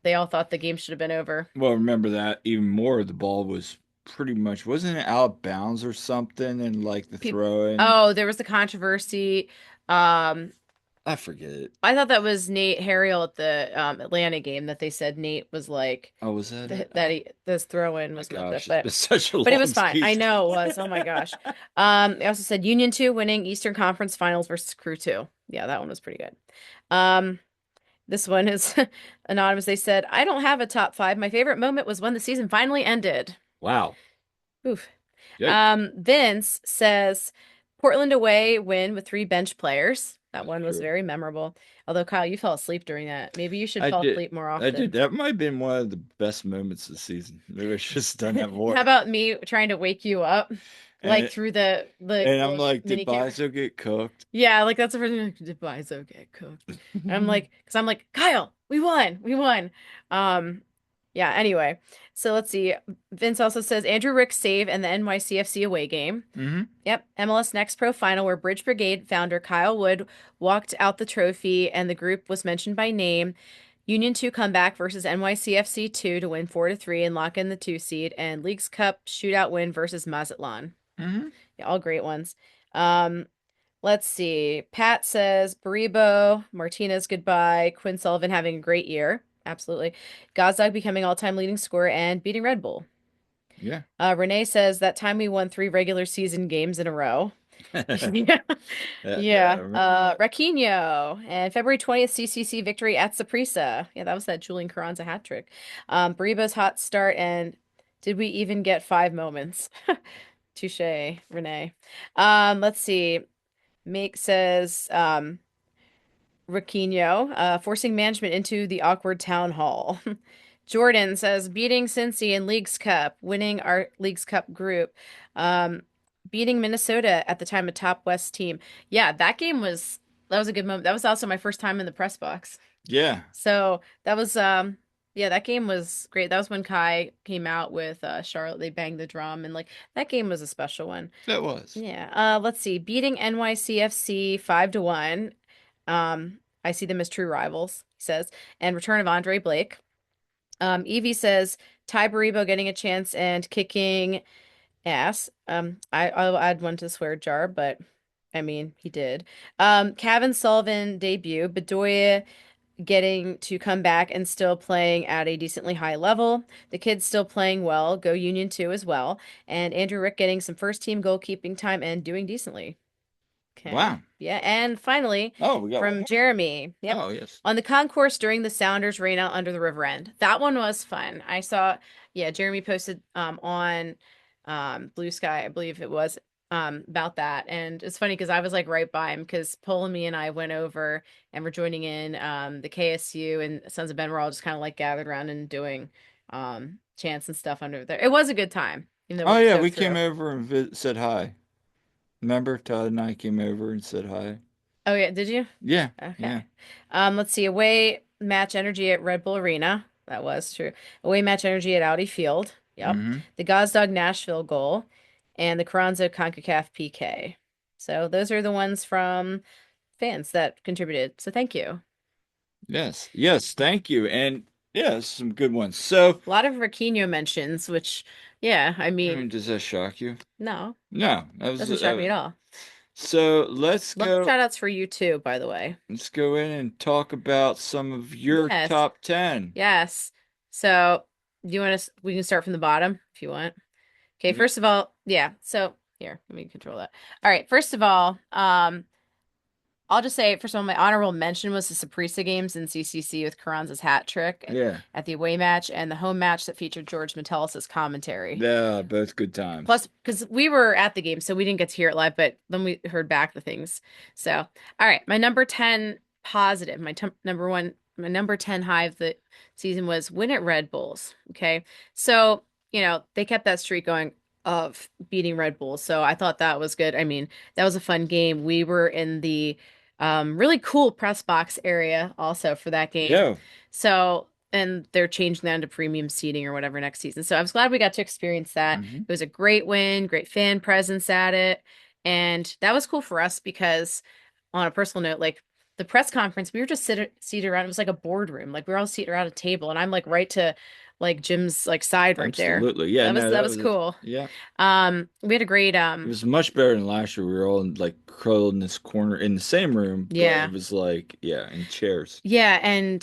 they all thought the game should have been over. Well, remember that even more. The ball was pretty much wasn't it out of bounds or something, and like the Pe throw in. Oh, there was the controversy. Um, I forget it. I thought that was Nate Harriel at the Atlanta game that they said Nate was like Oh, was that it? that he this throw in My was messed up, gosh, it's been such a but it long was fine. I season. know it was. Oh my gosh. They also said Union 2 winning Eastern Conference Finals versus Crew 2. Yeah, that one was pretty good. Um, this one is anonymous. They said, I don't have a top five. My favorite moment was when the season finally ended. Wow. Oof. Yikes. Vince says Portland away win with three bench players. That one was True. very memorable. Although Kyle, you fell asleep during that. Maybe you should I fall did. asleep more I did. often. That might have been one of the best moments of the season. Maybe I should have done that more. How about me trying to wake you up, like And through the and I'm little like, did mini camera? Bizo get cooked? Yeah, like that's the first thing. Like, did Bizo get cooked? And because I'm like, Kyle, we won, we won. Um, yeah. Anyway, so let's see. Vince also says Andrew Rick's save and the NYCFC away game. Mm-hmm. Yep. MLS Next Pro final where Bridge Brigade founder Kyle Wood walked out the trophy and the group was mentioned by name. Union 2 comeback versus NYCFC 2 to win 4-3 and lock in the 2 seed, and Leagues Cup shootout win versus Mazatlan. Mm-hmm. Yeah, all great ones. Um, Let's see. Pat says Baribo, Martinez goodbye, Quinn Sullivan having a great year. Absolutely. Gazdag becoming all-time leading scorer and beating Red Bull. Yeah. Renee says that time we won 3 regular season games in a row. Yeah. I Yeah. remember that. Raquinho and February 20th CCC victory at Saprissa. Yeah, that was that Julian Carranza hat trick. Baribo's hot start and did we even get 5 moments? Touche, Renee. Let's see. Make says Raquinho, forcing management into the awkward town hall. Jordan says beating Cincy in Leagues Cup, winning our Leagues Cup group, um, beating Minnesota at the time a top West team. Yeah, that was a good moment. That was also my first time in the press box. Yeah, So that was yeah, that game was great. That was when Kai came out with Charlotte. They banged the drum and like that game was a special one. that was. Yeah. Let's see. Beating NYCFC 5-1. I see them as true rivals, he says. And return of Andre Blake. Evie says Ty Baribo getting a chance and kicking ass. I'll add one to the swear jar, but I mean he did. Kevin Sullivan debut. Bedoya getting to come back and still playing at a decently high level. The kids still playing well. Go Union 2 as well. And Andrew Rick getting some first team goalkeeping time and doing decently. Okay. Wow. Yeah. And finally, Oh, we got one from more. Jeremy. Yep. Oh, yes. On the concourse during the Sounders rain out under the river end. That one was fun. I saw, yeah, Jeremy posted on Blue Sky, I believe it was, about that. And it's funny because I was like right by him because Ptolemy and I went over and we're joining in the KSU and Sons of Ben were all just kind of like gathered around and doing chants and stuff under there. It was a good time, even though Oh, it yeah, we soaked came through. over and said hi. Remember, Todd and I came over and said hi. Oh yeah, did you? Yeah, yeah. Okay. Let's see. Away match energy at Red Bull Arena. That was true. Away match energy at Audi Field. Yep. Mm-hmm. The Gazdag Nashville goal and the Carranza CONCACAF PK. So those are the ones from fans that contributed. So thank you. Yes, yes, thank you. And yeah, some good ones. So, A lot of Raquinho mentions, which, yeah, I mean, does that shock you? no, No, that was doesn't shock me at all. so Love shout outs for you too, by the way. let's go in and talk about some of your Yes. top 10. Yes. So, do you want to, we can start from the bottom if you want. Okay, Yeah. first of all, yeah. So here, let me control that. All right, first of all, I'll just say, first of all, my honorable mention was the Saprissa games in CCC with Carranza's hat trick Yeah. at the away match and the home match that featured George Metellus' commentary. Yeah, both good times. Plus, because we were at the game, so we didn't get to hear it live, but then we heard back the things. So, all right, my number 10 positive, number one, my number 10 high of the season was win at Red Bulls. Okay. So, they kept that streak going of beating Red Bulls. So I thought that was good. I mean, that was a fun game. We were in the really cool press box area also for that game. Yeah. So, and they're changing that to premium seating or whatever next season. So I was glad we got to experience that. Mhm. It was a great win, great fan presence at it. And that was cool for us because on a personal note, like the press conference, we were just seated around. It was like a boardroom. Like we were all seated around a table and I'm like right to like Jim's like side right there. Absolutely. Yeah, no, That was cool. Yeah. We had a great It was much better than last year. We were all like curled in this corner in the same room, but Yeah. it was like, yeah, in chairs. Yeah, and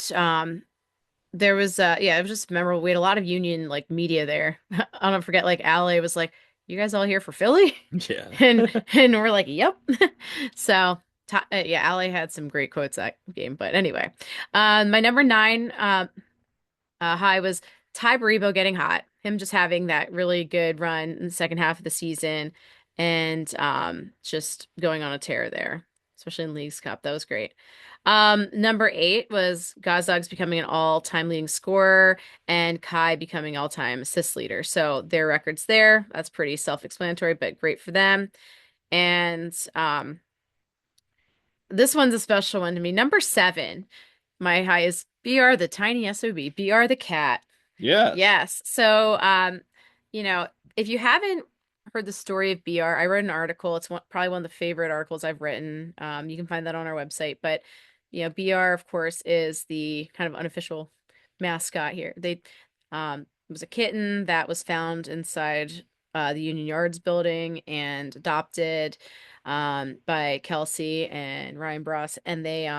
there was yeah, it was just memorable. We had a lot of union like media there. I'll never forget like Ale was like, "You guys all here for Philly?" Yeah. And we're like, "Yep." So yeah, Ale had some great quotes that game. But anyway, my number 9 high was Ty Baribo getting hot. Him just having that really good run in the second half of the season and just going on a tear there, especially in Leagues Cup. That was great. Number 8 was Gazdogs becoming an all-time leading scorer and Kai becoming all-time assist leader. So their records there, that's pretty self-explanatory, but great for them. And this one's a special one to me. Number 7, my high is BR the tiny SOB, BR the cat. Yes. Yes. So, if you haven't heard the story of BR, I wrote an article. It's probably one of the favorite articles I've written. You can find that on our website. But, BR, of course, is the kind of unofficial mascot here. It was a kitten that was found inside the Union Yards building and adopted by Kelsey and Ryan Bross. And they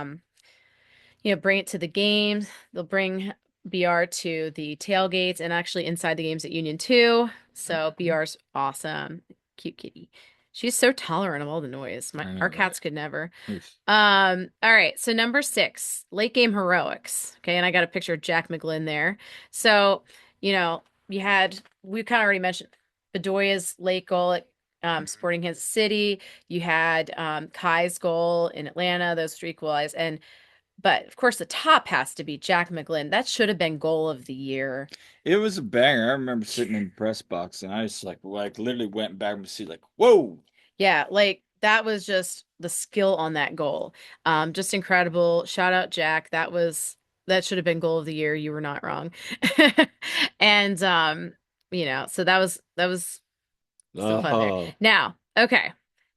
bring it to the games. They'll bring BR to the tailgates and actually inside the games at Union too. So BR's awesome. Cute kitty. She's so tolerant of all the noise. I know, Our right? cats could never. Oof. All right, so number 6, late game heroics. Okay, and I got a picture of Jack McGlynn there. So, we kind of already mentioned Bedoya's late goal at Sporting Kansas City. You had Kai's goal in Atlanta, those three equalized. But of course, the top has to be Jack McGlynn. That should have been goal of the year. It was a banger. I remember sitting in the press box and I just like literally went back and see like, whoa. Yeah, like that was just the skill on that goal. Just incredible. Shout out Jack. That should have been goal of the year. You were not wrong. And so that was some fun there. Oh, Now, okay,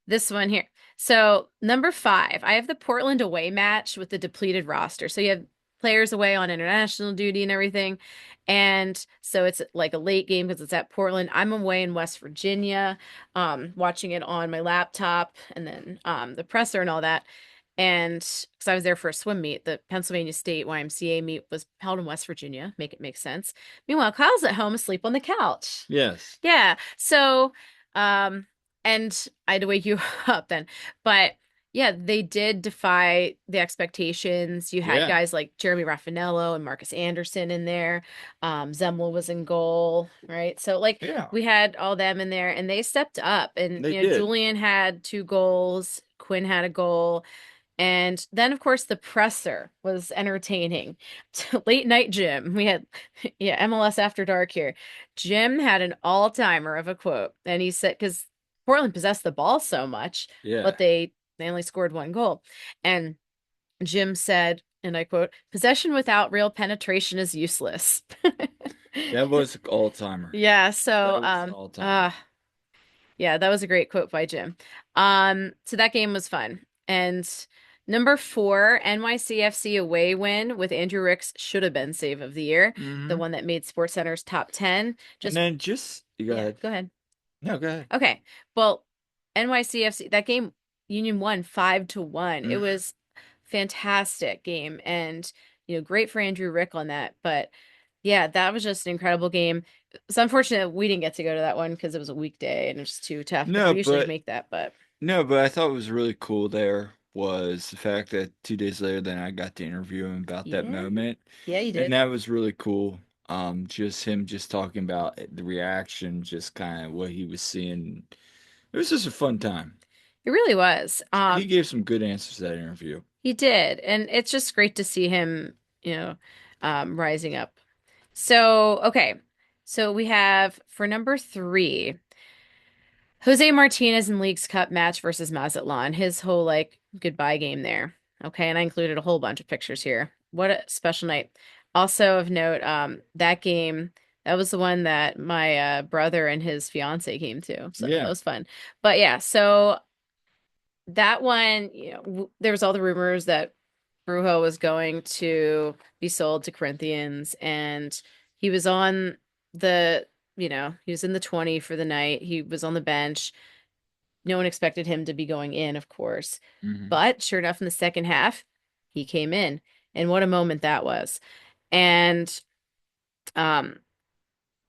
this one here. So number 5, I have the Portland away match with the depleted roster. So you have players away on international duty and everything. And so it's like a late game because it's at Portland. I'm away in West Virginia, watching it on my laptop and then the presser and all that. And because I was there for a swim meet, the Pennsylvania State YMCA meet was held in West Virginia. Make it make sense. Meanwhile, Kyle's at home asleep on the couch. yes. Yeah. So, and I had to wake you up then. But yeah, they did defy the expectations. You had Yeah. guys like Jeremy Raffanello and Marcus Anderson in there. Zemmel was in goal, right? So like Yeah. we had all them in there and they stepped up. And They did. Julian had 2 goals, Quinn had a goal. And then, of course, the presser was entertaining. Late night Jim. We had, yeah, MLS After Dark here. Jim had an all-timer of a quote. And he said, because Portland possessed the ball so much, Yeah. but they only scored 1 goal. And Jim said, and I quote, possession without real penetration is useless. That was all timer. Yeah, That so was all timer. yeah, that was a great quote by Jim. So that game was fun. And number 4, NYCFC away win with Andrew Rick's should have been save of the year, the Mhm. one that made SportsCenter's top 10. And then you go Yeah, ahead. go ahead. No, go ahead. Okay. Well, NYCFC, that game, Union won 5-1. It Mhm. was fantastic game and great for Andrew Rick on that. But yeah, that was just an incredible game. It's unfortunate we didn't get to go to that one because it was a weekday and it was too tough. No, We usually but make that, but I thought what was really cool there was the fact that 2 days later then I got to interview him about that yeah, moment. yeah, you And did. that was really cool. Just him just talking about the reaction, just kind of what he was seeing. It was just a fun time. It really was. He gave some good answers to that interview. He did, and it's just great to see him, rising up. So, okay. So we have for number 3, Jose Martinez in Leagues Cup match versus Mazatlan, his whole like goodbye game there. Okay, and I included a whole bunch of pictures here. What a special night. Also of note, that game, that was the one that my brother and his fiance came to. So that Yeah. was fun. But yeah, so that one, there was all the rumors that Brujo was going to be sold to Corinthians, and he was on he was in the 20 for the night. He was on the bench. No one expected him to be going in, of course. Mhm. But sure enough, in the second half, he came in. And what a moment that was. And um,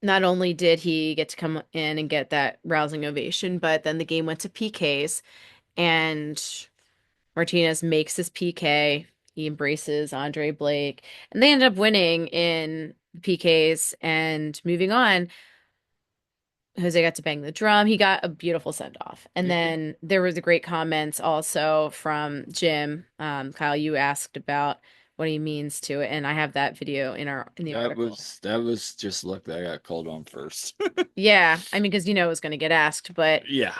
not only did he get to come in and get that rousing ovation, but then the game went to PKs, and Martinez makes his PK. He embraces Andre Blake, and they ended up winning in PKs and moving on. Jose got to bang the drum. He got a beautiful send off. And He did. then there was a great comments also from Jim. Kyle, you asked about what he means to it, and I have that video in the article. That was just luck that I got called on first. Yeah, I mean, because it was going to get asked, but Yeah.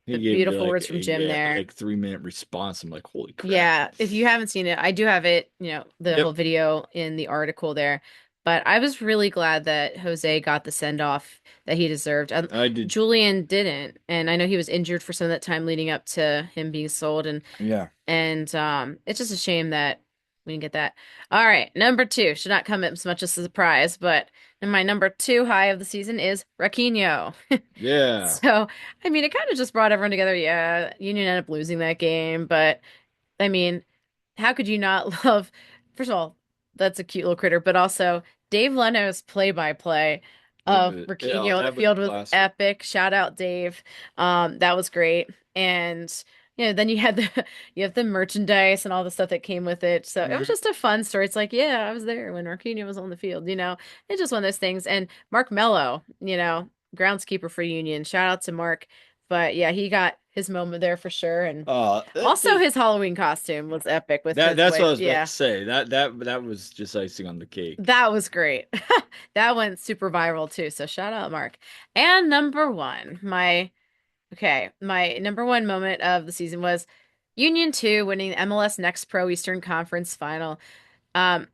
He the gave me beautiful words from Jim there. like 3-minute response. I'm like, holy crap. Yeah, if you haven't seen it, I do have it, the Yep. whole video in the article there. But I was really glad that Jose got the send off that he deserved. I did. Julian didn't, and I know he was injured for some of that time leading up to him being sold, and Yeah. it's just a shame that We didn't get that. All right, number two should not come as much as a surprise, but my number two high of the season is Raquinho. Yeah. So, I mean, it kind of just brought everyone together. Yeah, Union ended up losing that game, but I mean, how could you not love? First of all, that's a cute little critter, but also Dave Leno's play-by-play of Yeah, Raquinho on the that was field was classic. epic. Shout out Dave. That was great. And then you had the you have the merchandise and all the stuff that came with it. So it was Mhm. just a fun story. It's like, yeah, I was there when Raquinho was on the field. It's just one of those things. And Mark Mello, groundskeeper for Union. Shout out to Mark. But yeah, he got his moment there for sure. And also, his Halloween costume was epic with his that's what I wife. was about to Yeah, say. That was just icing on the cake. that was great. That went super viral too. So shout out, Mark. And number one, my number one moment of the season was Union 2 winning the MLS Next Pro Eastern Conference final. Um,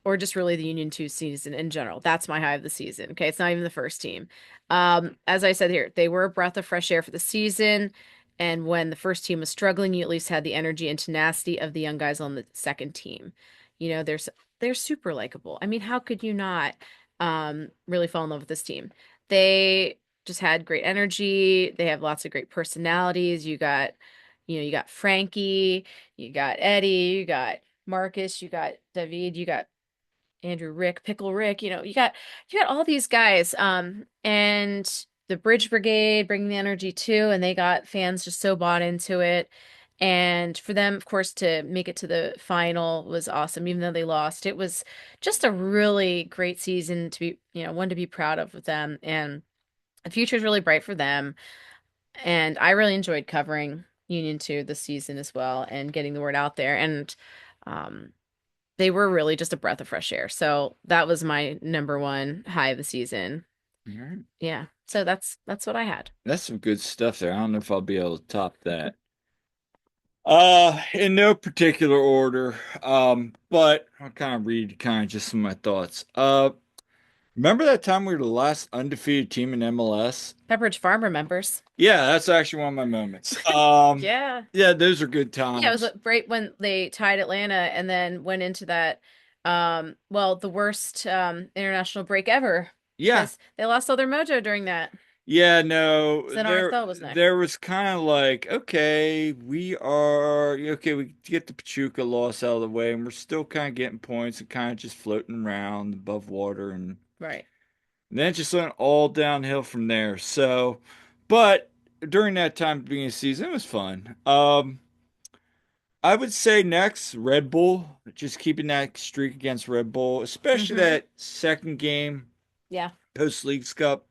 or just really the Union 2 season in general. That's my high of the season. Okay, it's not even the first team. As I said here, they were a breath of fresh air for the season. And when the first team was struggling, you at least had the energy and tenacity of the young guys on the second team. They're super likable. I mean, how could you not really fall in love with this team? They just had great energy. They have lots of great personalities. You got Frankie, you got Eddie, you got Marcus, you got David, you got Andrew Rick, Pickle Rick, you got all these guys, and the Bridge Brigade bringing the energy too, and they got fans just so bought into it. And for them, of course, to make it to the final was awesome, even though they lost. It was just a really great season to be, one to be proud of with them. And the future is really bright for them. And I really enjoyed covering Union 2 this season as well and getting the word out there. And um, they were really just a breath of fresh air. So that was my number one high of the season. All right. Yeah. So that's what I had. That's some good stuff there. I don't know if I'll be able to top that. In no particular order. But I'll kind of read kind of just some of my thoughts. Remember that time we were the last undefeated team in MLS? Pepperidge Farm remembers. Yeah, that's actually one of my moments. Yeah. Yeah, those are good Yeah, it was times. great when they tied Atlanta and then went into that the worst international break ever Yeah, because they lost all their mojo during that. yeah, no, So then RSL was next. there was kind of like, okay, we get the Pachuca loss out of the way, and we're still kind of getting points and kind of just floating around above water, and Right. then it just went all downhill from there. So, but during that time at the beginning of the season, it was fun. I would say next, Red Bull, just keeping that streak against Red Bull, especially Mm-hmm. that second game Yeah. post Leagues Cup.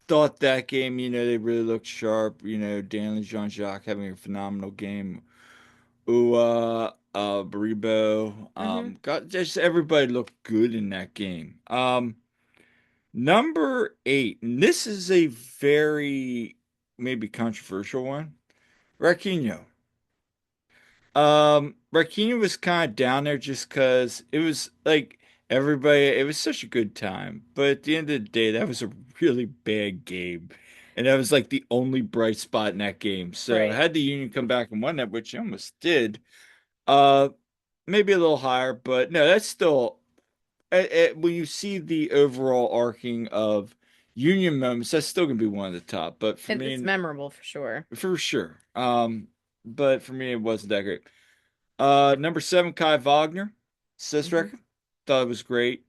Thought that game, they really looked sharp. Danley Jean-Jacques having a phenomenal game. Baribo, Mm-hmm. got just everybody looked good in that game. Number 8, and this is a very maybe controversial one. Raquinho. Raquinho was kind of down there just because it was like everybody, it was such a good time. But at the end of the day, that was a really bad game. And that was like the only bright spot in that game. So Right. had the Union come back and won that, which they almost did, uh, maybe a little higher, but no, that's still when you see the overall arcing of Union moments, that's still gonna be one of the top. But for It's me, memorable for sure. for sure. But for me, it wasn't that great. Number 7, Kai Wagner, assist Hmm. record. Thought it was great.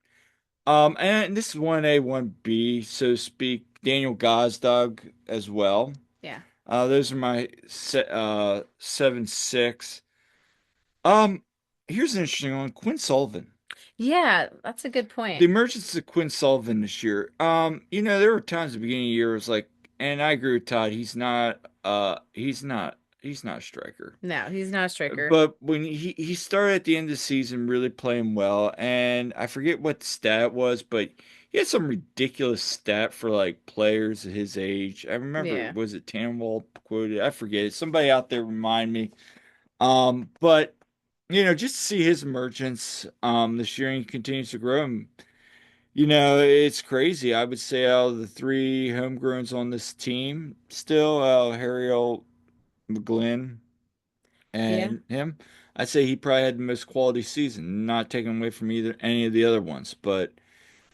And this is 1A, 1B, so to speak. Daniel Gazdag as well. Yeah. Those are my 7, 6. Um, Here's an interesting one. Quinn Sullivan. Yeah, that's a good The point. emergence of Quinn Sullivan this year. There were times at the beginning of the year it was like, and I agree with Todd, he's not a striker. No, he's not a striker. But when he started at the end of the season really playing well, and I forget what the stat was, but he had some ridiculous stat for like players at his age. I remember, Yeah. was it Tanwald quoted? I forget. Somebody out there remind me. But just to see his emergence this year, and he continues to grow. And, it's crazy. I would say out of the three homegrowns on this team, still Harry McGlynn Yeah. and him. I'd say he probably had the most quality season, not taking away from either any of the other ones, but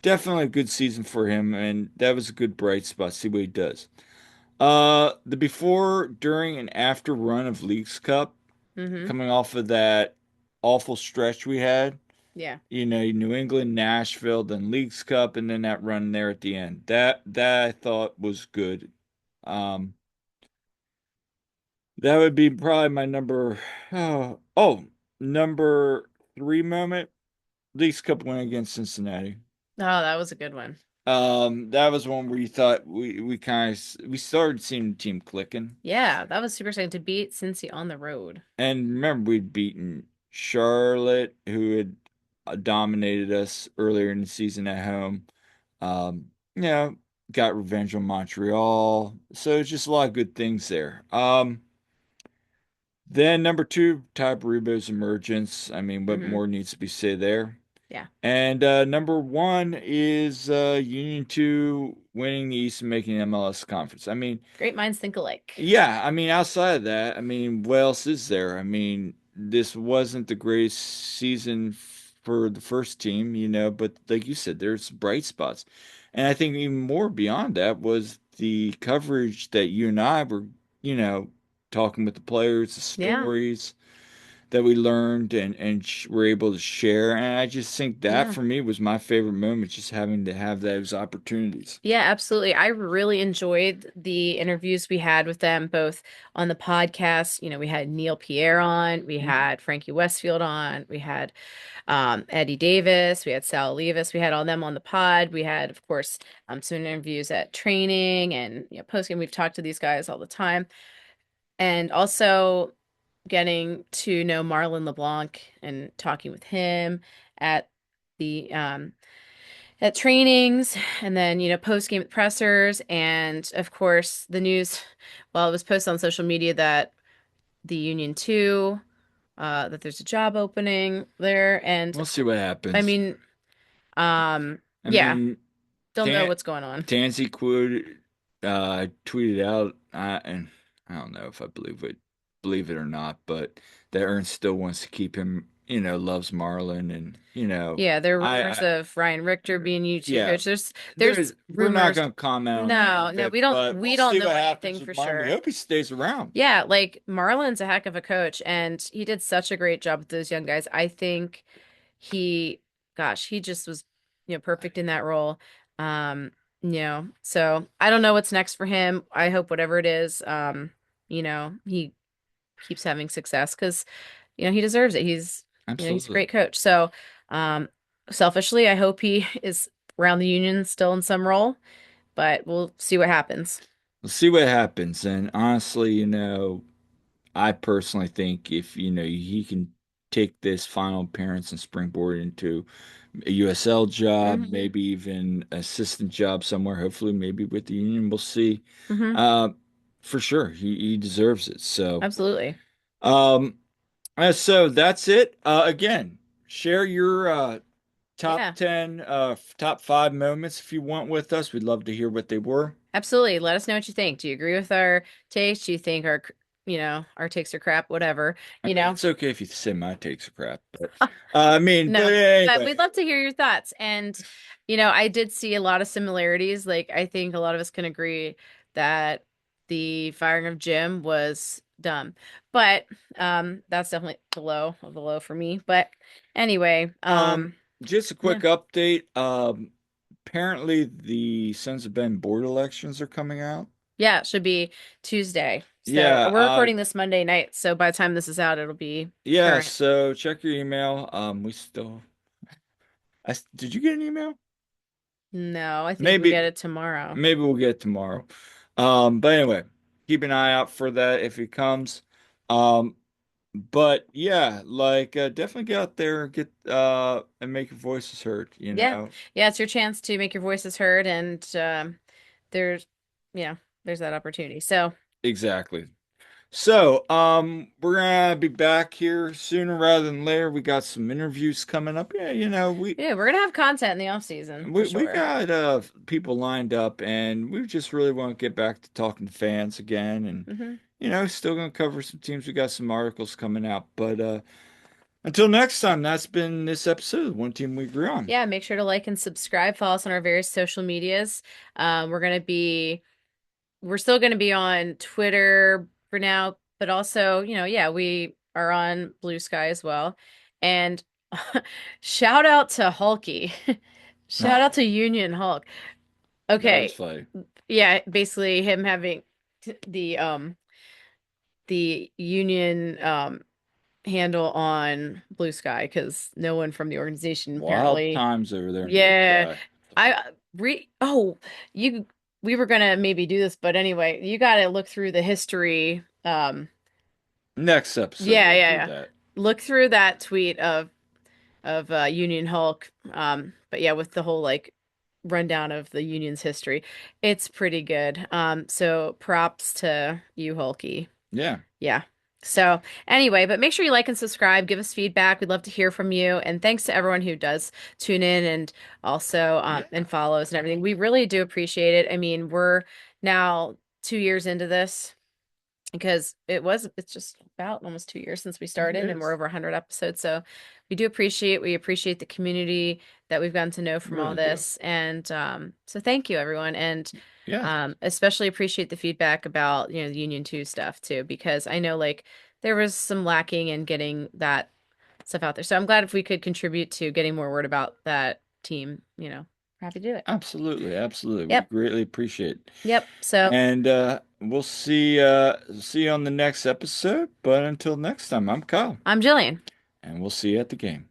definitely a good season for him, and that was a good bright spot. See what he does. The before, during, and after run of Leagues Cup, Hmm. coming off of that awful stretch we had, Yeah. New England, Nashville, then Leagues Cup, and then that run there at the end. That I thought was good. Um, that would be probably my number. Number three moment. Leagues Cup win against Cincinnati. Oh, that was a good one. That was one where you thought we kind of we started seeing the team clicking. Yeah, that was super exciting to beat Cincy on the road. And remember, we'd beaten Charlotte, who had dominated us earlier in the season at home. Um, you know, got revenge on Montreal. So it's just a lot of good things there. Then number two, Ty Baribo's emergence. I mean, what Hmm. more needs to be said there? Yeah. And number one is Union 2 winning the East and making the MLS conference. I mean, Great minds think alike. yeah, I mean, outside of that, I mean, what else is there? I mean, this wasn't the greatest season for the first team, but like you said, there's bright spots. And I think even more beyond that was the coverage that you and I were, you know, talking with the players, the Yeah. stories that we learned and were able to share. And I just think that Yeah. for me was my favorite moment, just having to have those opportunities. Yeah, absolutely. I really enjoyed the interviews we had with them, both on the podcast. We had Neil Pierre on, we Mhm. had Frankie Westfield on, we had Eddie Davis, we had Sal Levis, we had all them on the pod. We had, of course, some interviews at training and post game. We've talked to these guys all the time, and also getting to know Marlon LeBlanc and talking with him at the at trainings, and then post game pressers, and of course the news. Well, it was posted on social media that the Union 2, that there's a job opening there, and We'll see what I happens. mean, I yeah, mean, don't know Tan what's going on. Tansy tweeted out, and I don't know if I believe it or not, but that Ernst still wants to keep him, loves Marlon, and Yeah, there are rumors I of Ryan Richter being U2 yeah, coach. There's we're not rumors. going to comment on any No, of no, it, we don't but we we'll don't see know what anything happens with for Marlon. We sure. hope he stays around. Yeah, like Marlon's a heck of a coach, and he did such a great job with those young guys. I think he, gosh, he just was, perfect in that role. So I don't know what's next for him. I hope whatever it is, he keeps having success because, he deserves it. He's a Absolutely. great coach. So, um, selfishly, I hope he is around the union still in some role, but we'll see what happens. We'll see what happens. And honestly, I personally think if he can take this final appearance and springboard into a USL job, Hmm. maybe even assistant job somewhere, hopefully maybe with the Union, we'll see. Hmm. Uh, for sure, he deserves it. Absolutely. Um, so that's it. Again, share your top Yeah. 10, top five moments if you want with us. We'd love to hear what they were. Absolutely. Let us know what you think. Do you agree with our takes? Do you think our takes are crap? Whatever, I you mean, know? it's okay if you say my takes are crap, but I mean, but No, but we'd anyway. love to hear your thoughts. And, I did see a lot of similarities. Like, I think a lot of us can agree that the firing of Jim was dumb. But that's definitely the low of the low for me. But anyway, Um, just a quick yeah. update. Apparently the Sons of Ben board elections are coming out. Yeah, it should be Tuesday. So Yeah, we're recording this Monday night. So by the time this is out, it'll be yeah, current. so check your email. Did you get an email? No, I think we Maybe get it tomorrow. maybe we'll get it tomorrow. But anyway, keep an eye out for that if it comes. Um, but yeah, like definitely get out there, get and make your voices heard. Yeah. Yeah, it's your chance to make your voices heard, and there's yeah, there's that opportunity. So, Exactly. So, we're gonna be back here sooner rather than later. We got some interviews coming up. Yeah, yeah, we're gonna have content in the off season for we sure. got people lined up, and we just really want to get back to talking to fans again, and Hmm. still gonna cover some teams. We got some articles coming out, but Until next time, that's been this episode of One Team We Agree On. Yeah, make sure to like and subscribe. Follow us on our various social medias. We're gonna be we're still gonna be on Twitter for now, but also, yeah, we are on Blue Sky as well. And shout out to Hulky. Shout out to Union Hulk. That was Okay. funny. Yeah, basically him having the Union handle on Blue Sky because no one from the organization Wild apparently. times over there in Blue Yeah, Sky. I re oh you we were gonna maybe do this, but anyway, you got to look through the history. Next episode, Yeah, we'll yeah, do yeah. that. Look through that tweet of Union Hulk. But yeah, with the whole like rundown of the Union's history, it's pretty good. So props to you, Hulky. Yeah, Yeah. So anyway, but make sure you like and subscribe, give us feedback. We'd love to hear from you. And thanks to everyone who does tune in and also yeah, and follows and everything. We really do appreciate it. I mean, we're now 2 years into this because it's just about almost 2 years since we it started and we're is. over 100 episodes. So we appreciate the community that we've gotten to know from all Really do. this. And so thank you everyone. And Yeah, especially appreciate the feedback about, the Union 2 stuff too, because I know like there was some lacking in getting that stuff out there. So I'm glad if we could contribute to getting more word about that team, happy to do it. absolutely, absolutely. We Yep. greatly appreciate it. Yep. So And we'll see you on the next episode. But until next time, I'm Kyle, I'm Jillian. and we'll see you at the game.